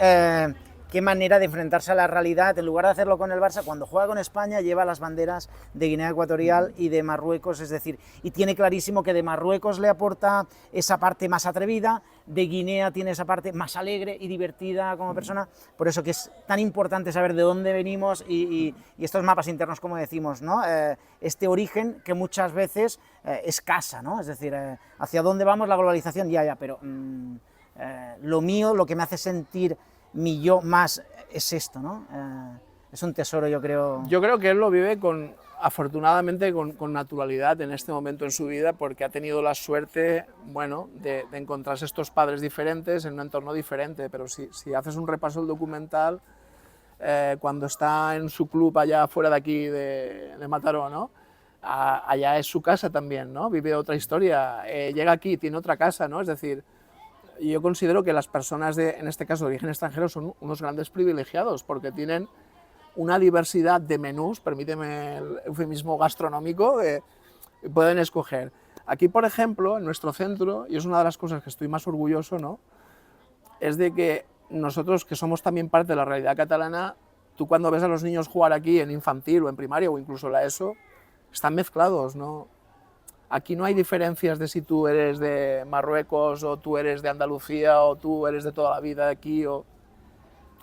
qué manera de enfrentarse a la realidad, en lugar de hacerlo con el Barça, cuando juega con España lleva las banderas de Guinea Ecuatorial y de Marruecos, es decir, y tiene clarísimo que de Marruecos le aporta esa parte más atrevida, de Guinea tiene esa parte más alegre y divertida como persona, por eso que es tan importante saber de dónde venimos y estos mapas internos, como decimos, ¿no? Este origen que muchas veces es casa, ¿no? Es decir, hacia dónde vamos, la globalización, ya, pero lo mío, lo que me hace sentir mi yo más es esto, ¿no? Es un tesoro, yo creo. Yo creo que él lo vive afortunadamente con naturalidad en este momento en su vida, porque ha tenido la suerte, bueno, de encontrarse estos padres diferentes en un entorno diferente, pero si haces un repaso del documental, cuando está en su club allá fuera de aquí, de Mataró, ¿no? Allá es su casa también, ¿no? Vive otra historia, llega aquí, tiene otra casa, ¿no? Es decir, yo considero que las personas, en este caso de origen extranjero, son unos grandes privilegiados, porque tienen una diversidad de menús, permíteme el eufemismo gastronómico, pueden escoger. Aquí, por ejemplo, en nuestro centro, y es una de las cosas que estoy más orgulloso, ¿no?, es de que nosotros, que somos también parte de la realidad catalana, tú cuando ves a los niños jugar aquí en infantil o en primaria o incluso la ESO, están mezclados, ¿no? Aquí no hay diferencias de si tú eres de Marruecos o tú eres de Andalucía o tú eres de toda la vida aquí.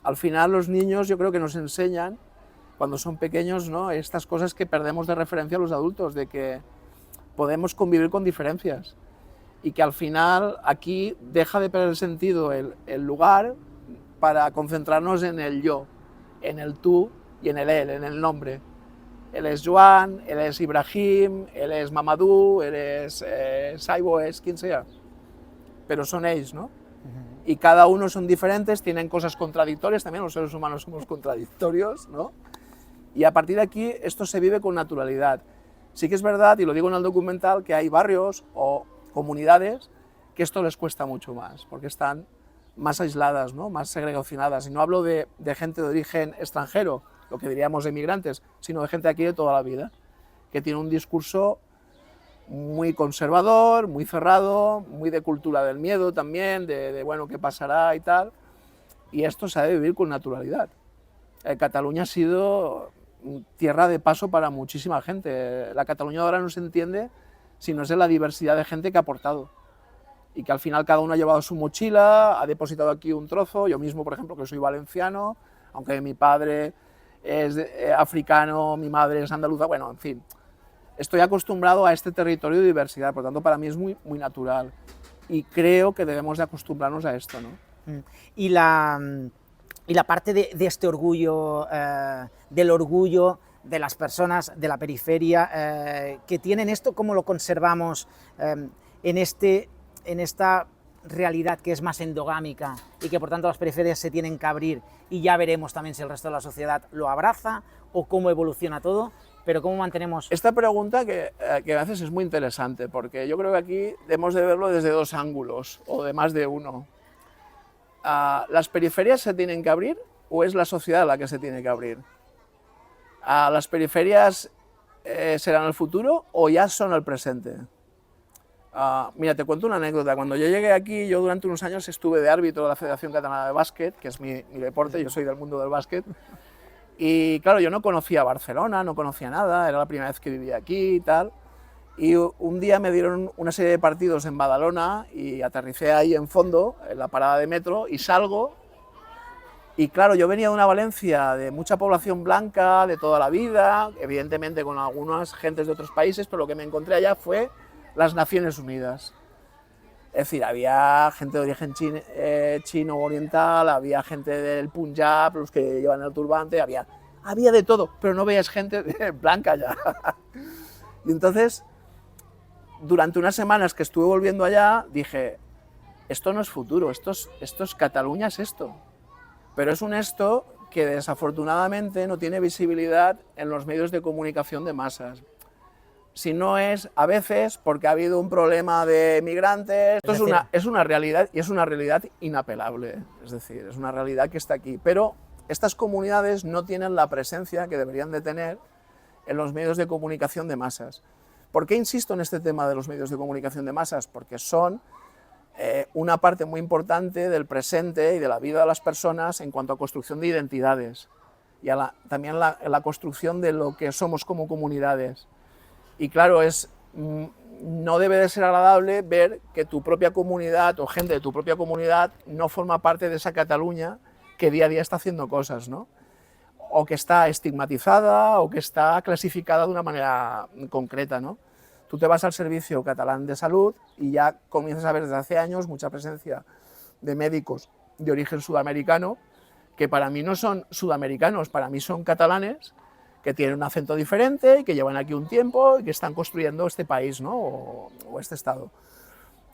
Al final los niños yo creo que nos enseñan, cuando son pequeños, ¿no?, estas cosas que perdemos de referencia a los adultos, de que podemos convivir con diferencias y que al final aquí deja de perder sentido el lugar para concentrarnos en el yo, en el tú y en el él, en el nombre. Él es Joan, él es Ibrahim, él es Mamadou, él es Saibo, es quien sea, pero son ellos, ¿no? Y cada uno son diferentes, tienen cosas contradictorias, también los seres humanos somos contradictorios, ¿no? Y a partir de aquí esto se vive con naturalidad. Sí que es verdad, y lo digo en el documental, que hay barrios o comunidades que esto les cuesta mucho más, porque están más aisladas, ¿no?, más segregacionadas. Y no hablo de gente de origen extranjero, lo que diríamos de migrantes, sino de gente aquí de toda la vida, que tiene un discurso muy conservador, muy cerrado, muy de cultura del miedo también, de bueno, ¿qué pasará y tal? Y esto se ha de vivir con naturalidad. Cataluña ha sido tierra de paso para muchísima gente. La Cataluña ahora no se entiende si no es de la diversidad de gente que ha aportado. Y que al final cada uno ha llevado su mochila, ha depositado aquí un trozo. Yo mismo, por ejemplo, que soy valenciano, aunque mi padre es africano, mi madre es andaluza, bueno, en fin. Estoy acostumbrado a este territorio de diversidad, por lo tanto para mí es muy, muy natural. Y creo que debemos de acostumbrarnos a esto, ¿no? Y la parte de este orgullo, del orgullo de las personas de la periferia que tienen esto, ¿cómo lo conservamos en esta realidad que es más endogámica y que por tanto las periferias se tienen que abrir, y ya veremos también si el resto de la sociedad lo abraza o cómo evoluciona todo, pero cómo mantenemos? Esta pregunta que haces es muy interesante, porque yo creo que aquí debemos de verlo desde dos ángulos, o de más de uno. ¿Las periferias se tienen que abrir o es la sociedad la que se tiene que abrir? ¿Las periferias serán el futuro o ya son el presente? Mira, te cuento una anécdota. Cuando yo llegué aquí, yo durante unos años estuve de árbitro de la Federación Catalana de Básquet, que es mi deporte, yo soy del mundo del básquet, y claro, yo no conocía Barcelona, no conocía nada, era la primera vez que vivía aquí y tal, y un día me dieron una serie de partidos en Badalona y aterricé ahí en Fondo, en la parada de metro, y salgo, y claro, yo venía de una Valencia de mucha población blanca, de toda la vida, evidentemente con algunas gentes de otros países, pero lo que me encontré allá fue las Naciones Unidas. Es decir, había gente de origen chino oriental, había gente del Punjab, los que llevan el turbante, había de todo, pero no veías gente blanca ya. Y entonces, durante unas semanas que estuve volviendo allá, dije, esto no es futuro, esto es Cataluña, es esto. Pero es un esto que desafortunadamente no tiene visibilidad en los medios de comunicación de masas. Si no es a veces porque ha habido un problema de migrantes. Esto es una realidad, y es una realidad inapelable, es decir, es una realidad que está aquí. Pero estas comunidades no tienen la presencia que deberían de tener en los medios de comunicación de masas. ¿Por qué insisto en este tema de los medios de comunicación de masas? Porque son una parte muy importante del presente y de la vida de las personas en cuanto a construcción de identidades y también la construcción de lo que somos como comunidades. Y claro, no debe de ser agradable ver que tu propia comunidad o gente de tu propia comunidad no forma parte de esa Cataluña que día a día está haciendo cosas, ¿no? O que está estigmatizada o que está clasificada de una manera concreta, ¿no? Tú te vas al Servicio Catalán de Salud y ya comienzas a ver desde hace años mucha presencia de médicos de origen sudamericano, que para mí no son sudamericanos, para mí son catalanes, que tienen un acento diferente y que llevan aquí un tiempo y que están construyendo este país, ¿no? o este Estado.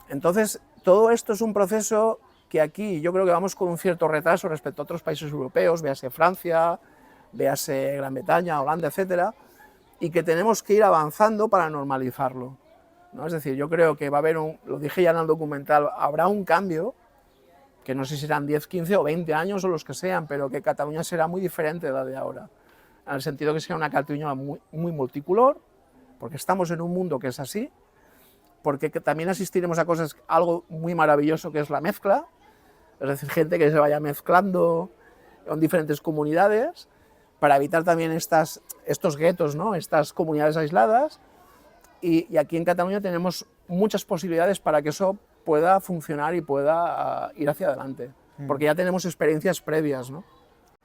Entonces, todo esto es un proceso que aquí yo creo que vamos con un cierto retraso respecto a otros países europeos, véase Francia, véase Gran Bretaña, Holanda, etcétera, y que tenemos que ir avanzando para normalizarlo, ¿no? Es decir, yo creo que va a haber lo dije ya en el documental, habrá un cambio, que no sé si serán 10, 15 o 20 años o los que sean, pero que Cataluña será muy diferente de la de ahora, en el sentido que será una Cataluña muy multicolor, porque estamos en un mundo que es así, porque también asistiremos a algo muy maravilloso que es la mezcla, es decir, gente que se vaya mezclando en diferentes comunidades, para evitar también estos guetos, ¿no? Estas comunidades aisladas, y aquí en Cataluña tenemos muchas posibilidades para que eso pueda funcionar y pueda ir hacia adelante, porque ya tenemos experiencias previas, ¿no?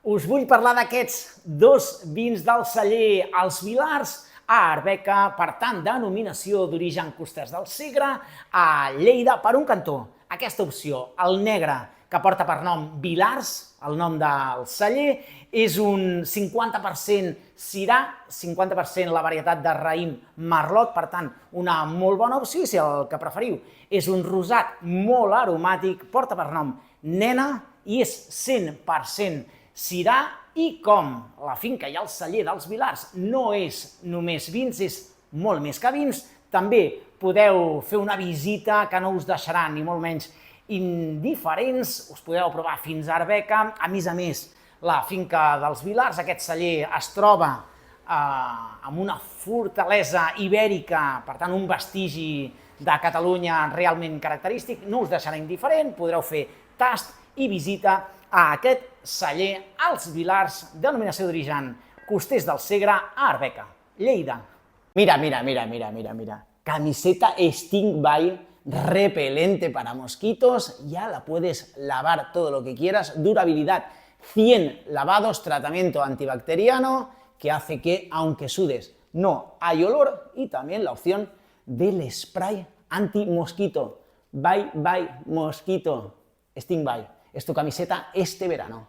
Us vull parlar d'aquests dos vins del celler Els Vilars a Arbeca, per tant, denominació d'origen Costers del Segre, a Lleida, per un cantó. Aquesta opció, el negre, que porta per nom Vilars, el nom del celler, és un 50% Syrah, 50% la varietat de raïm Merlot, per tant, una molt bona opció, i si el que preferiu és un rosat molt aromàtic, porta per nom Nena i és 100% Syrah, i com la finca i el celler dels Vilars no és només vins, és molt més que vins, també podeu fer una visita que no us deixarà ni molt menys indiferents, us podeu provar fins a Arbeca. A més, la finca dels Vilars, aquest celler es troba amb una fortalesa ibèrica, per tant un vestigi de Catalunya realment característic, no us deixarà indiferent, podreu fer tast i visita a aquest celler Els Vilars, denominació d'origen Costers del Segre, a Arbeca, Lleida. Mira. Camiseta Stink By repelente para mosquitos, ya la puedes lavar todo lo que quieras, durabilidad 100 lavados, tratamiento antibacteriano que hace que, aunque sudes, no hay olor, y también la opción del spray anti-mosquito. Bye bye mosquito, Stink By. És tu camiseta este verano.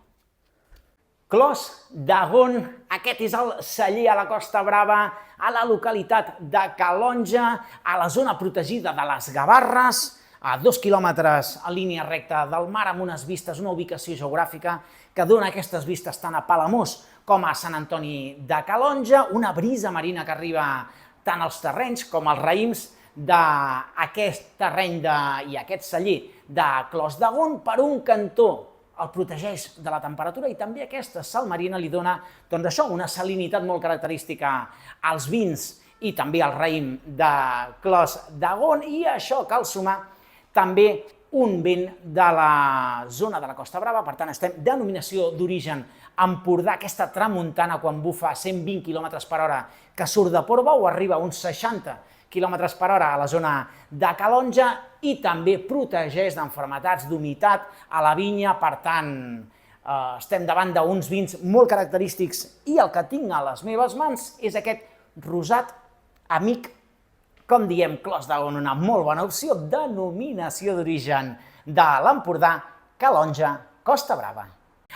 Clos d'Agón, aquest és el celler a la Costa Brava, a la localitat de Calonja, a la zona protegida de les Gavarres, a 2 quilòmetres a línia recta del mar, amb unes vistes, una ubicació geogràfica que dona aquestes vistes tant a Palamós com a Sant Antoni de Calonja, una brisa marina que arriba tant als terrenys com als raïms d'aquest terreny i aquest celler de Clos d'Agón. Per un cantó el protegeix de la temperatura i també aquesta sal marina li dona, doncs això, una salinitat molt característica als vins i també al raïm de Clos d'Agón, i a això cal sumar també un vent de la zona de la Costa Brava, per tant estem denominació d'origen Empordà, aquesta tramuntana quan bufa 120 km per hora que surt de Portbou, arriba a uns 60 km per hora a la zona de Calonja, i també protegeix d'enfermetats, d'humitat a la vinya. Per tant, estem davant d'uns vins molt característics, i el que tinc a les meves mans és aquest rosat amic, com diem, Clos d'Agón, una molt bona opció, denominació d'origen de l'Empordà, Calonja, Costa Brava.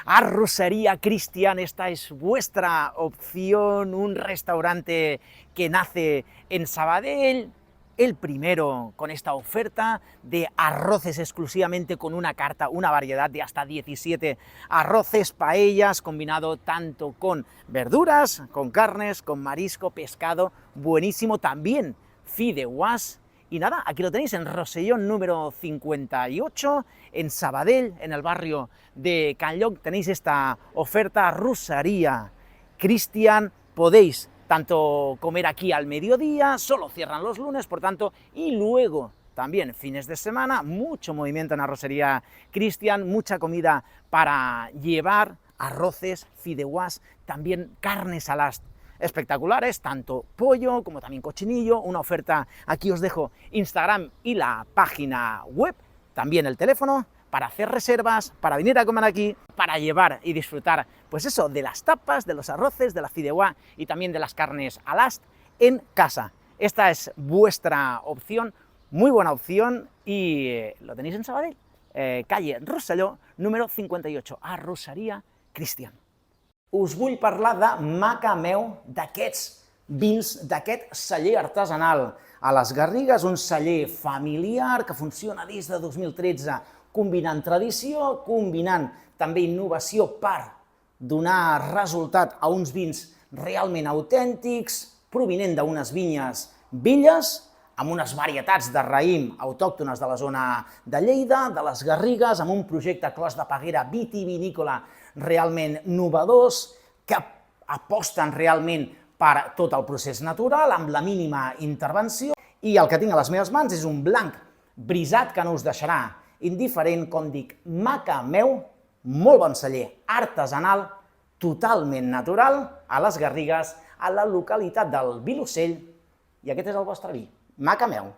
Arrocería Cristian, esta es vuestra opción, un restaurante que nace en Sabadell, el primero con esta oferta de arroces exclusivamente, con una carta, una variedad de hasta 17 arroces, paellas, combinado tanto con verduras, con carnes, con marisco, pescado, buenísimo, también fideuás. Y nada, aquí lo tenéis en Rosellón número 58, en Sabadell, en el barrio de Can Lloc, tenéis esta oferta, Arrocería Cristian. Podéis tanto comer aquí al mediodía, solo cierran los lunes, por tanto, y luego también fines de semana, mucho movimiento en Arrosería Cristian, mucha comida para llevar, arroces, fideuás, también carnes al ast espectaculares, tanto pollo como también cochinillo, una oferta, aquí os dejo Instagram y la página web, también el teléfono, para hacer reservas, para venir a comer aquí, para llevar y disfrutar, pues eso, de las tapas, de los arroces, de la fideuá y también de las carnes al ast en casa. Esta es vuestra opción, muy buena opción, y lo tenéis en Sabadell, calle Rosselló, número 58, Arroseria Cristian. Us vull parlar de Macameu, d'aquests vins, d'aquest celler artesanal a les Garrigues, un celler familiar que funciona des de 2013, combinant tradició, combinant també innovació per donar resultat a uns vins realment autèntics, provinent d'unes vinyes velles, amb unes varietats de raïm autòctones de la zona de Lleida, de les Garrigues, amb un projecte Clos de Peguera vitivinícola realment novedós, que aposten realment per tot el procés natural, amb la mínima intervenció, i el que tinc a les meves mans és un blanc brisat que no us deixarà indiferent, com dic, Macameu, molt bon celler, artesanal, totalment natural, a les Garrigues, a la localitat del Vilosell, y aquest és el vostre vi, Macameu.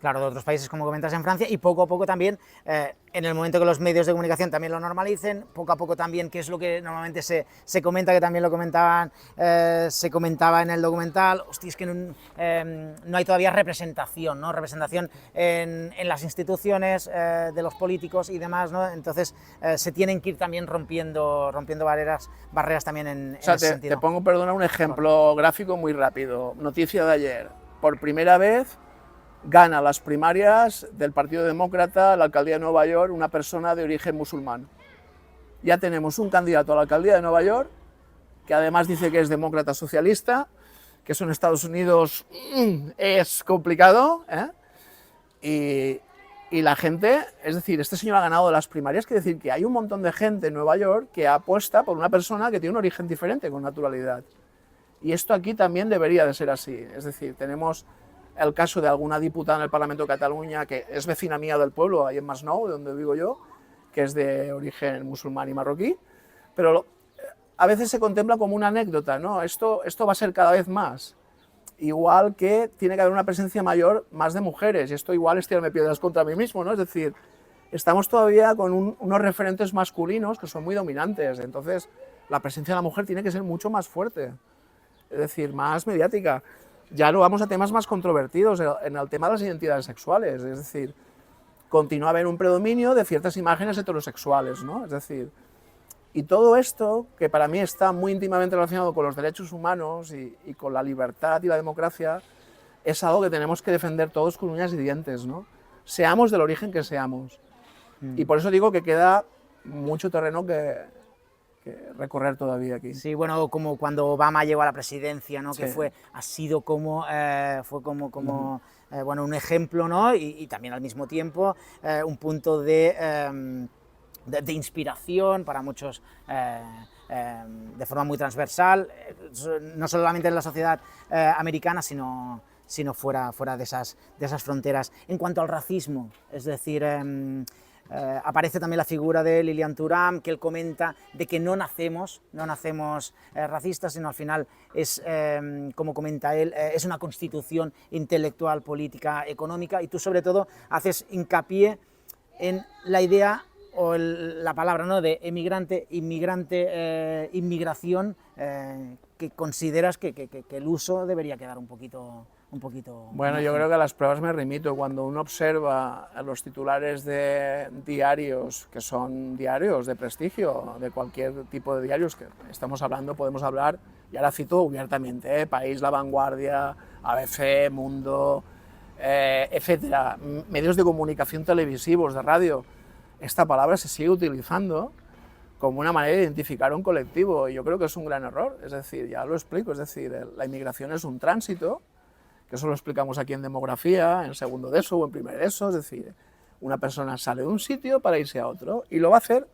Claro, de otros países, como comentas, en Francia, y poco a poco también, en el momento que los medios de comunicación también lo normalicen, poco a poco también, que es lo que normalmente se comenta, que también lo comentaban, se comentaba en el documental, hostia, es que no hay todavía representación, ¿no? Representación en las instituciones de los políticos y demás, ¿no? Entonces se tienen que ir también rompiendo barreras también en ese sentido. Te pongo, perdona, un ejemplo gráfico muy rápido. Noticia de ayer. Por primera vez gana las primarias del Partido Demócrata, la alcaldía de Nueva York, una persona de origen musulmán. Ya tenemos un candidato a la alcaldía de Nueva York, que además dice que es demócrata socialista, que eso en Estados Unidos es complicado, y la gente, es decir, este señor ha ganado las primarias, quiere decir que hay un montón de gente en Nueva York que apuesta por una persona que tiene un origen diferente, con naturalidad. Y esto aquí también debería de ser así, es decir, tenemos el caso de alguna diputada en el Parlamento de Cataluña que es vecina mía del pueblo, ahí en Masnou, de donde vivo yo, que es de origen musulmán y marroquí, pero a veces se contempla como una anécdota, ¿no? Esto va a ser cada vez más, igual que tiene que haber una presencia mayor más de mujeres, y esto igual es tirarme piedras contra mí mismo, ¿no? Es decir, estamos todavía con unos referentes masculinos que son muy dominantes, entonces la presencia de la mujer tiene que ser mucho más fuerte, es decir, más mediática. Ya no vamos a temas más controvertidos, en el tema de las identidades sexuales, es decir, continúa a haber un predominio de ciertas imágenes heterosexuales, ¿no? Es decir, y todo esto, que para mí está muy íntimamente relacionado con los derechos humanos y con la libertad y la democracia, es algo que tenemos que defender todos con uñas y dientes, ¿no? Seamos del origen que seamos. Y por eso digo que queda mucho terreno que recorrer todavía aquí. Sí, bueno, como cuando Obama llegó a la presidencia, ¿no? Sí. Que ha sido como, bueno, un ejemplo, ¿no? Y también al mismo tiempo un punto de inspiración para muchos, de forma muy transversal, no solamente en la sociedad americana, sino fuera de esas fronteras. En cuanto al racismo, es decir, aparece también la figura de Lilian Thuram, que él comenta de que no nacemos racistas, sino al final es, como comenta él, es una constitución intelectual, política, económica, y tú sobre todo haces hincapié en la idea o la palabra, ¿no?, de emigrante, inmigrante, inmigración, que consideras que el uso debería quedar un poquito... Bueno, yo creo que a las pruebas me remito. Cuando uno observa los titulares de diarios, que son diarios de prestigio, de cualquier tipo de diarios que estamos hablando, podemos hablar, y ahora cito abiertamente, País, La Vanguardia, ABC, Mundo, etcétera, medios de comunicación televisivos, de radio, esta palabra se sigue utilizando como una manera de identificar un colectivo, y yo creo que es un gran error. Es decir, ya lo explico, es decir, la inmigración es un tránsito, que eso lo explicamos aquí en demografía, en segundo de eso o en primer de eso, es decir, una persona sale de un sitio para irse a otro y lo va a hacer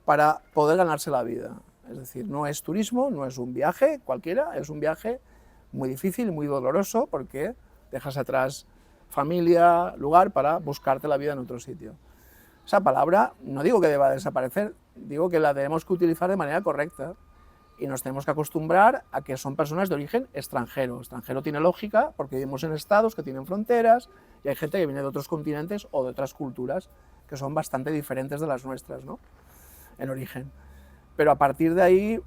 para poder ganarse la vida. Es decir, no es turismo, no es un viaje cualquiera, es un viaje muy difícil, muy doloroso, porque dejas atrás familia, lugar, para buscarte la vida en otro sitio. Esa palabra no digo que deba desaparecer, digo que la tenemos que utilizar de manera correcta y nos tenemos que acostumbrar a que son personas de origen extranjero. Extranjero tiene lógica porque vivimos en estados que tienen fronteras y hay gente que viene de otros continentes o de otras culturas que son bastante diferentes de las nuestras, ¿no? En origen. Pero a partir de ahí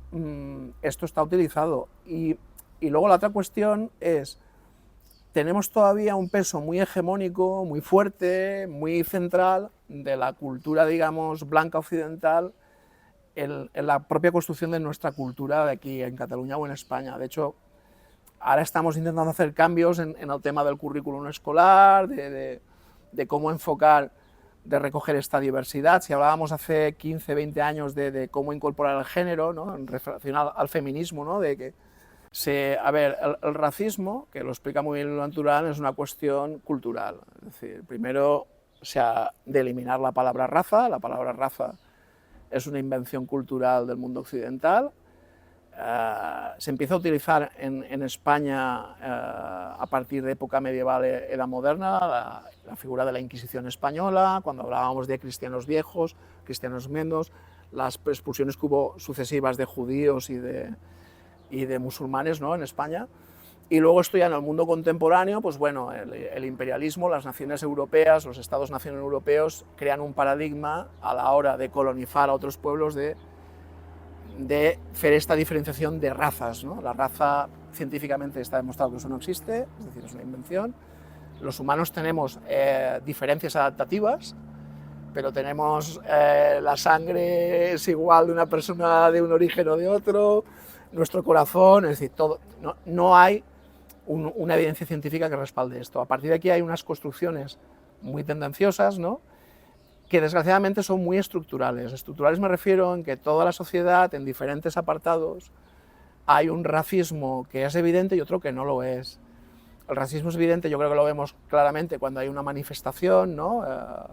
esto está utilizado. Y luego la otra cuestión es, tenemos todavía un peso muy hegemónico, muy fuerte, muy central de la cultura, digamos, blanca occidental en la propia construcción de nuestra cultura de aquí en Cataluña o en España. De hecho, ahora estamos intentando hacer cambios en el tema del currículum escolar, de cómo enfocar, de recoger esta diversidad. Si hablábamos hace 15, 20 años de cómo incorporar el género, ¿no? En relación al feminismo, ¿no? De que a ver, el racismo, que lo explica muy bien lo natural, es una cuestión cultural. Es decir, primero, o sea, de eliminar la palabra raza. La palabra raza es una invención cultural del mundo occidental. Se empieza a utilizar en España a partir de época medieval, edad moderna, la figura de la Inquisición española, cuando hablábamos de cristianos viejos, cristianos mendos, las expulsiones que hubo sucesivas de judíos y de musulmanes, ¿no? En España. Y luego esto ya en el mundo contemporáneo, pues bueno, el imperialismo, las naciones europeas, los estados-nación europeos crean un paradigma a la hora de colonizar a otros pueblos de hacer esta diferenciación de razas, ¿no? La raza científicamente está demostrado que eso no existe, es decir, es una invención. Los humanos tenemos diferencias adaptativas, pero tenemos la sangre es igual de una persona de un origen o de otro, nuestro corazón, es decir, todo, no hay una evidencia científica que respalde esto. A partir de aquí hay unas construcciones muy tendenciosas, ¿no? Que desgraciadamente son muy estructurales. Estructurales me refiero en que toda la sociedad, en diferentes apartados, hay un racismo que es evidente y otro que no lo es. El racismo es evidente, yo creo que lo vemos claramente cuando hay una manifestación, ¿no?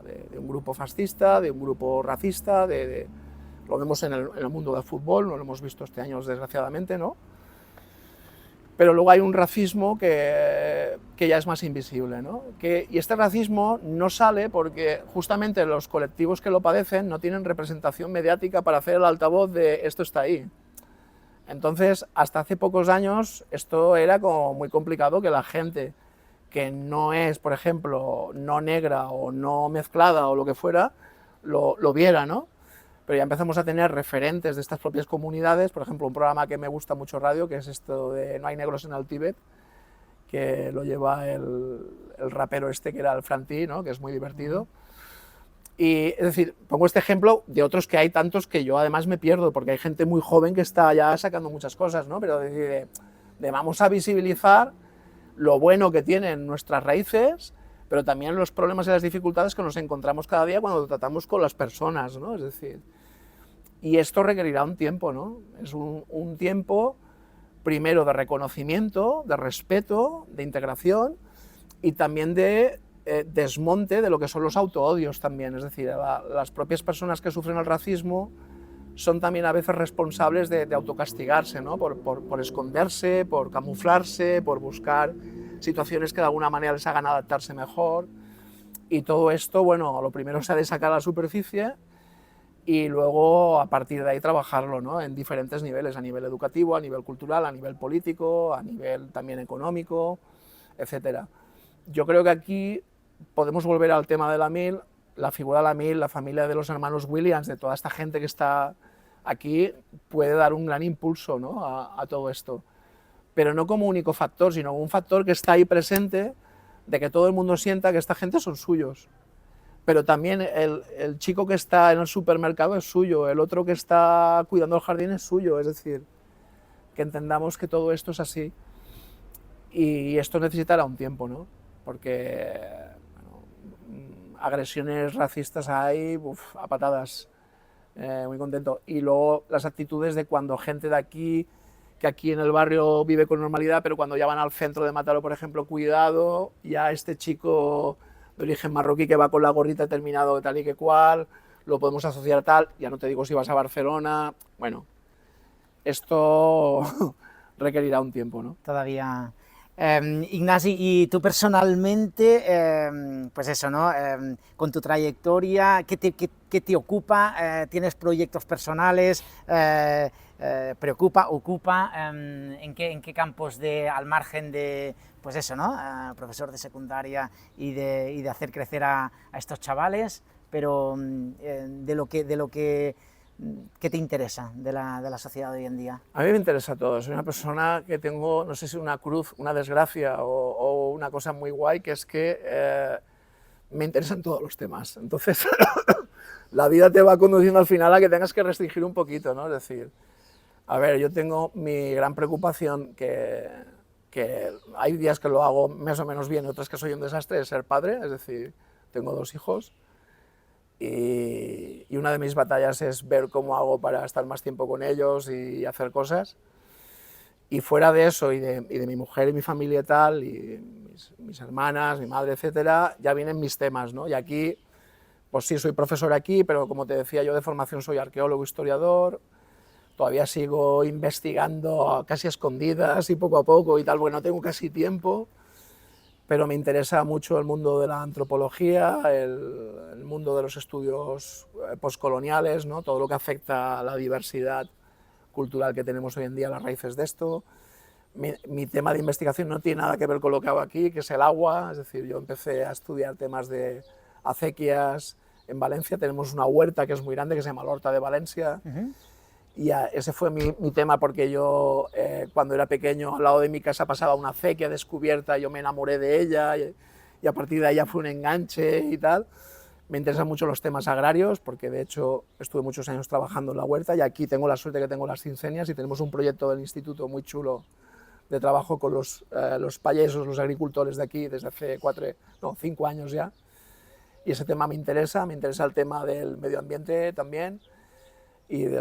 De un grupo fascista, de un grupo racista, lo vemos en el mundo del fútbol, no lo hemos visto este año desgraciadamente, ¿no? Pero luego hay un racismo que ya es más invisible, ¿no? Y este racismo no sale porque justamente los colectivos que lo padecen no tienen representación mediática para hacer el altavoz de esto está ahí. Entonces, hasta hace pocos años esto era como muy complicado que la gente que no es, por ejemplo, no negra o no mezclada o lo que fuera, lo viera, ¿no? Pero ya empezamos a tener referentes de estas propias comunidades, por ejemplo, un programa que me gusta mucho radio, que es esto de No hay negros en el Tíbet, que lo lleva el rapero este que era el Franti, ¿no? Que es muy divertido. Y es decir, pongo este ejemplo de otros que hay tantos que yo además me pierdo, porque hay gente muy joven que está ya sacando muchas cosas, ¿no? Pero de vamos a visibilizar lo bueno que tienen nuestras raíces, pero también los problemas y las dificultades que nos encontramos cada día cuando tratamos con las personas, ¿no? Es decir, y esto requerirá un tiempo, ¿no? Es un tiempo, primero, de reconocimiento, de respeto, de integración y también de desmonte de lo que son los autoodios también. Es decir, las propias personas que sufren el racismo son también a veces responsables de autocastigarse, ¿no? Por esconderse, por camuflarse, por buscar situaciones que de alguna manera les hagan adaptarse mejor. Y todo esto, bueno, lo primero se ha de sacar a la superficie y luego a partir de ahí trabajarlo, ¿no? En diferentes niveles, a nivel educativo, a nivel cultural, a nivel político, a nivel también económico, etc. Yo creo que aquí podemos volver al tema de la MIL, la figura de la MIL, la familia de los hermanos Williams, de toda esta gente que está aquí, puede dar un gran impulso, ¿no? a todo esto. Pero no como único factor, sino un factor que está ahí presente, de que todo el mundo sienta que esta gente son suyos. Pero también el chico que está en el supermercado es suyo, el otro que está cuidando el jardín es suyo, es decir, que entendamos que todo esto es así. Y esto necesitará un tiempo, ¿no? Porque bueno, agresiones racistas hay a patadas, muy contento. Y luego las actitudes de cuando gente de aquí, que aquí en el barrio vive con normalidad, pero cuando ya van al centro de Mataró, por ejemplo, cuidado, ya este chico de origen marroquí que va con la gorrita terminado de tal y que cual, lo podemos asociar a tal, ya no te digo si vas a Barcelona, bueno, esto requerirá un tiempo, ¿no? Todavía Ignasi, y tú personalmente, pues eso, ¿no? Con tu trayectoria, ¿qué te ocupa? ¿Tienes proyectos personales? ¿Ocupa? ¿En qué campos al margen de, pues eso, ¿no? Profesor de secundaria y de hacer crecer a estos chavales, pero de lo que ¿qué te interesa de la sociedad de hoy en día? A mí me interesa todo. Soy una persona que tengo, no sé si una cruz, una desgracia o una cosa muy guay, que es que me interesan todos los temas. Entonces, la vida te va conduciendo al final a que tengas que restringir un poquito, ¿no? Es decir, a ver, yo tengo mi gran preocupación, que hay días que lo hago más o menos bien, otros que soy un desastre, es ser padre. Es decir, tengo 2 hijos. Y una de mis batallas es ver cómo hago para estar más tiempo con ellos y hacer cosas. Y fuera de eso, y de mi mujer y mi familia y tal, y mis hermanas, mi madre, etcétera, ya vienen mis temas, ¿no? Y aquí, pues sí, soy profesor aquí, pero como te decía, yo de formación soy arqueólogo, historiador. Todavía sigo investigando casi a escondidas y poco a poco y tal, porque no tengo casi tiempo. Pero me interesa mucho el mundo de la antropología, el mundo de los estudios postcoloniales, ¿no? Todo lo que afecta a la diversidad cultural que tenemos hoy en día, las raíces de esto. Mi tema de investigación no tiene nada que ver con lo que hago aquí, que es el agua. Es decir, yo empecé a estudiar temas de acequias en Valencia. Tenemos una huerta que es muy grande, que se llama la Horta de Valencia. Y ese fue mi tema, porque yo cuando era pequeño al lado de mi casa pasaba una acequia descubierta, yo me enamoré de ella y a partir de ahí ya fue un enganche y tal. Me interesan mucho los temas agrarios, porque de hecho estuve muchos años trabajando en la huerta y aquí tengo la suerte que tengo las cincenias y tenemos un proyecto del instituto muy chulo de trabajo con los payesos, los agricultores de aquí desde hace 5 años ya. Y ese tema me interesa el tema del medio ambiente también, y de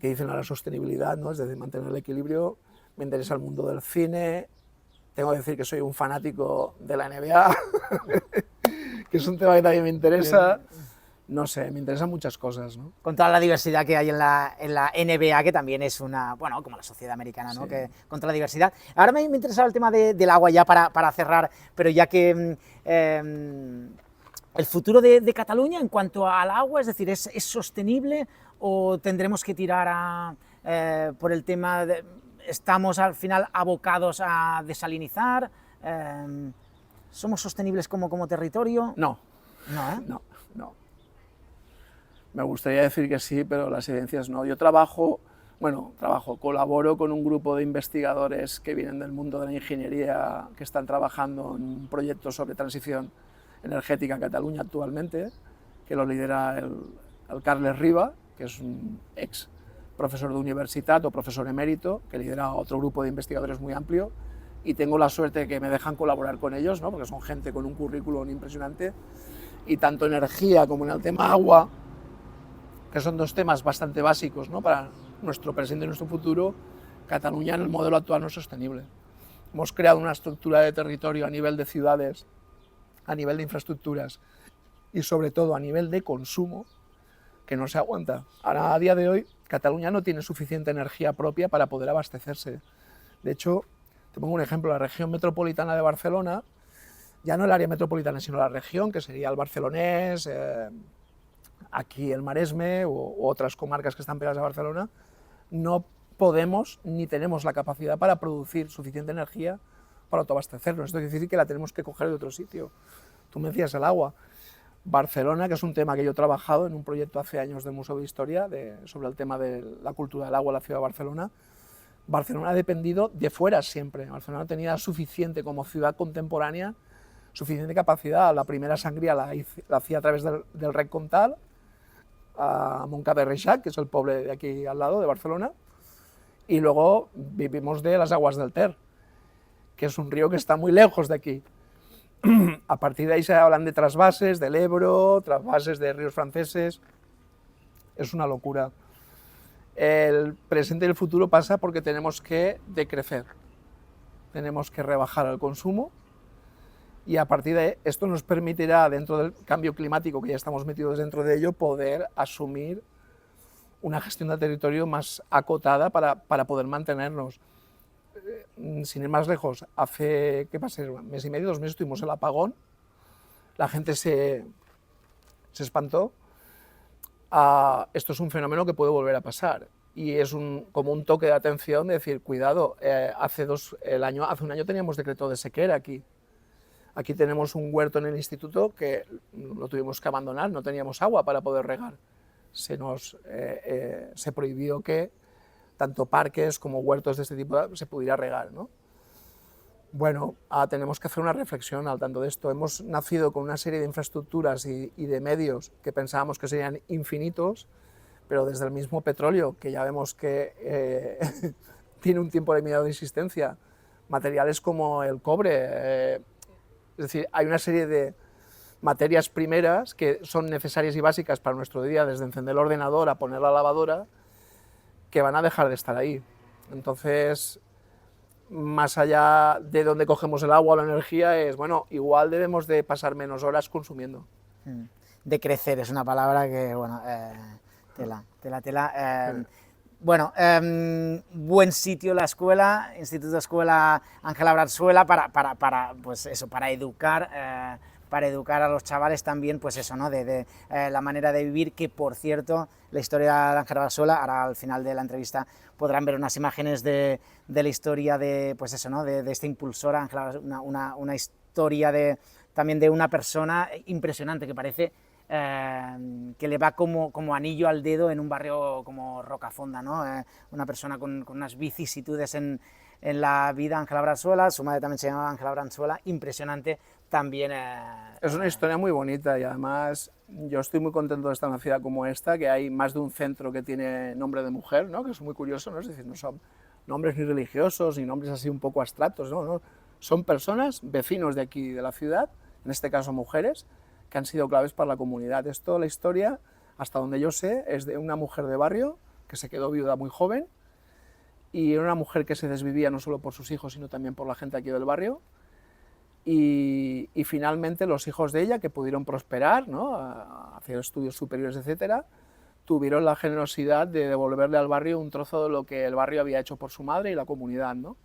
que dicen a la sostenibilidad, ¿no? Es decir, mantener el equilibrio. Me interesa el mundo del cine. Tengo que decir que soy un fanático de la NBA, que es un tema que también me interesa. No sé, me interesan muchas cosas, ¿no? Con toda la diversidad que hay en la NBA, que también es una, bueno, como la sociedad americana, ¿no? Sí. Que, con toda la diversidad. Ahora me interesaba el tema del agua, ya para cerrar, pero ya que el futuro de Cataluña en cuanto al agua, es decir, ¿es sostenible o tendremos que tirar por el tema de, estamos al final abocados a desalinizar? ¿Somos sostenibles como territorio? No. No, ¿eh? No, no. Me gustaría decir que sí, pero las evidencias no. Yo colaboro con un grupo de investigadores que vienen del mundo de la ingeniería, que están trabajando en un proyecto sobre transición energética en Cataluña actualmente, que lo lidera el Carles Riba, que es un ex profesor de universidad o profesor emérito, que lidera otro grupo de investigadores muy amplio, y tengo la suerte de que me dejan colaborar con ellos, ¿no? Porque son gente con un currículum impresionante, y tanto energía como en el tema agua, que son 2 temas bastante básicos, ¿no? Para nuestro presente y nuestro futuro, Cataluña en el modelo actual no es sostenible. Hemos creado una estructura de territorio a nivel de ciudades, a nivel de infraestructuras y sobre todo a nivel de consumo, que no se aguanta. Ahora, a día de hoy, Cataluña no tiene suficiente energía propia para poder abastecerse. De hecho, te pongo un ejemplo, la región metropolitana de Barcelona, ya no el área metropolitana, sino la región, que sería el Barcelonés, aquí el Maresme u otras comarcas que están pegadas a Barcelona, no podemos ni tenemos la capacidad para producir suficiente energía para autoabastecernos. Esto quiere decir que la tenemos que coger de otro sitio. Tú me decías el agua. Barcelona, que es un tema que yo he trabajado en un proyecto hace años del Museo de Historia sobre el tema de la cultura del agua en la ciudad de Barcelona. Barcelona ha dependido de fuera siempre. Barcelona tenía suficiente como ciudad contemporánea, suficiente capacidad. La primera sangría la hacía a través del Rec Comtal, a Montcada de Reixac, que es el pueblo de aquí al lado de Barcelona, y luego vivimos de las aguas del Ter, que es un río que está muy lejos de aquí. A partir de ahí se hablan de trasvases del Ebro, trasvases de ríos franceses. Es una locura. El presente y el futuro pasa porque tenemos que decrecer, tenemos que rebajar el consumo, y a partir de ahí esto nos permitirá, dentro del cambio climático que ya estamos metidos dentro de ello, poder asumir una gestión del territorio más acotada para poder mantenernos. sin ir más lejos, hace, ¿qué pasa? Un mes y medio, 2 meses tuvimos el apagón, la gente se espantó. Esto es un fenómeno que puede volver a pasar y es como un toque de atención de decir, cuidado, hace un año teníamos decreto de sequera aquí. Aquí tenemos un huerto en el instituto que lo tuvimos que abandonar, no teníamos agua para poder regar. Se prohibió que tanto parques como huertos de este tipo se pudiera regar, ¿no? Bueno, tenemos que hacer una reflexión al tanto de esto. Hemos nacido con una serie de infraestructuras y de medios que pensábamos que serían infinitos, pero desde el mismo petróleo, que ya vemos que tiene un tiempo limitado de existencia, materiales como el cobre, es decir, hay una serie de materias primeras que son necesarias y básicas para nuestro día, desde encender el ordenador a poner la lavadora, que van a dejar de estar ahí. Entonces, más allá de dónde cogemos el agua o la energía, es, bueno, igual debemos de pasar menos horas consumiendo. Decrecer es una palabra que, bueno, tela. Bueno, buen sitio la escuela, Instituto Escuela Ángela Bransuela pues eso, para educar a los chavales también, pues eso, ¿no? De la manera de vivir, que por cierto, la historia de Ángela Bransuela, ahora al final de la entrevista podrán ver unas imágenes de la historia de, pues eso, ¿no? De esta impulsora, Ángela, una historia también de una persona impresionante, que parece que le va como anillo al dedo en un barrio como Rocafonda, ¿no? Una persona con unas vicisitudes en la vida, Ángela Bransuela, su madre también se llamaba Ángela Bransuela, impresionante también. Es una historia muy bonita y además yo estoy muy contento de estar en una ciudad como esta, que hay más de un centro que tiene nombre de mujer, ¿no? Que es muy curioso, ¿no? Es decir, no son nombres ni religiosos ni nombres así un poco abstractos, ¿no? Son personas, vecinos de aquí de la ciudad, en este caso mujeres, que han sido claves para la comunidad. Esto, la historia, hasta donde yo sé, es de una mujer de barrio que se quedó viuda muy joven y era una mujer que se desvivía no solo por sus hijos, sino también por la gente aquí del barrio. Y finalmente los hijos de ella, que pudieron prosperar, ¿no? Hacer estudios superiores, etcétera, tuvieron la generosidad de devolverle al barrio un trozo de lo que el barrio había hecho por su madre y la comunidad, ¿no?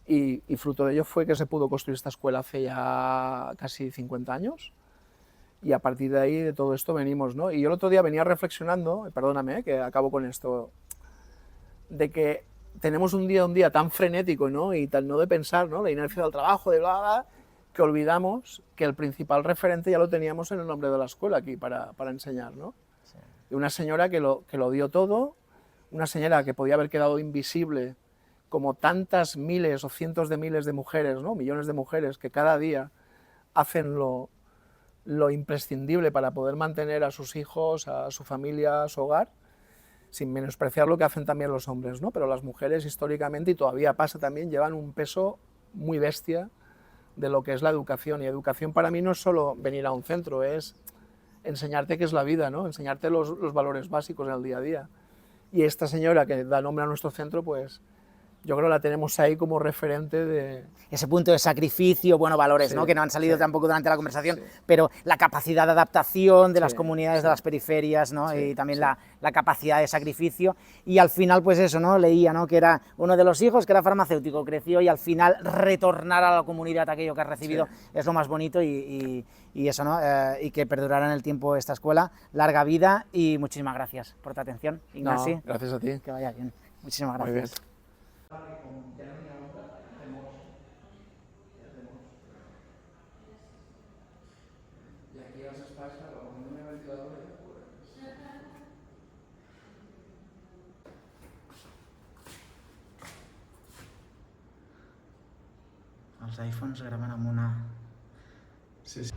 Y fruto de ello fue que se pudo construir esta escuela hace ya casi 50 años. Y a partir de ahí, de todo esto venimos, ¿no? Y yo el otro día venía reflexionando, perdóname, que acabo con esto, de que tenemos un día tan frenético, ¿no? Y tal no de pensar, ¿no? La inercia del trabajo, de bla, bla, que olvidamos que el principal referente ya lo teníamos en el nombre de la escuela aquí para enseñar, ¿no? Sí. De una señora que lo dio todo, una señora que podía haber quedado invisible, como tantas miles o cientos de miles de mujeres, ¿no? Millones de mujeres que cada día hacen lo imprescindible para poder mantener a sus hijos, a su familia, a su hogar, sin menospreciar lo que hacen también los hombres, ¿no? Pero las mujeres históricamente, y todavía pasa también, llevan un peso muy bestia de lo que es la educación. Y educación para mí no es solo venir a un centro, es enseñarte qué es la vida, ¿no? Enseñarte los valores básicos en el día a día. Y esta señora que da nombre a nuestro centro, pues yo creo que la tenemos ahí como referente de... Ese punto de sacrificio, bueno, valores, sí, ¿no? Que no han salido tampoco durante la conversación, sí, pero la capacidad de adaptación de las comunidades de las periferias, ¿no? Y también la capacidad de sacrificio. Y al final, pues eso, ¿no? Leía, ¿no? Que era uno de los hijos que era farmacéutico, creció y al final retornar a la comunidad aquello que ha recibido es lo más bonito y eso, ¿no? Y que perdurará en el tiempo esta escuela. Larga vida y muchísimas gracias por tu atención, Ignasi. No, gracias a ti. Que vaya bien. Muchísimas gracias. Muy bien. Y aquí els espais, claro, com no hi ha ventilador, Els iPhones graven amb una... Sí, sí.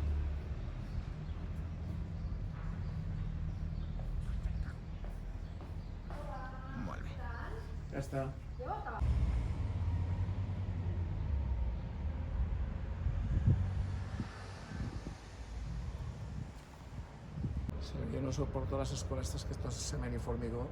Molt bé. Ja està. Sí, yo no soporto las escuelas estas que esto es semen y formigó.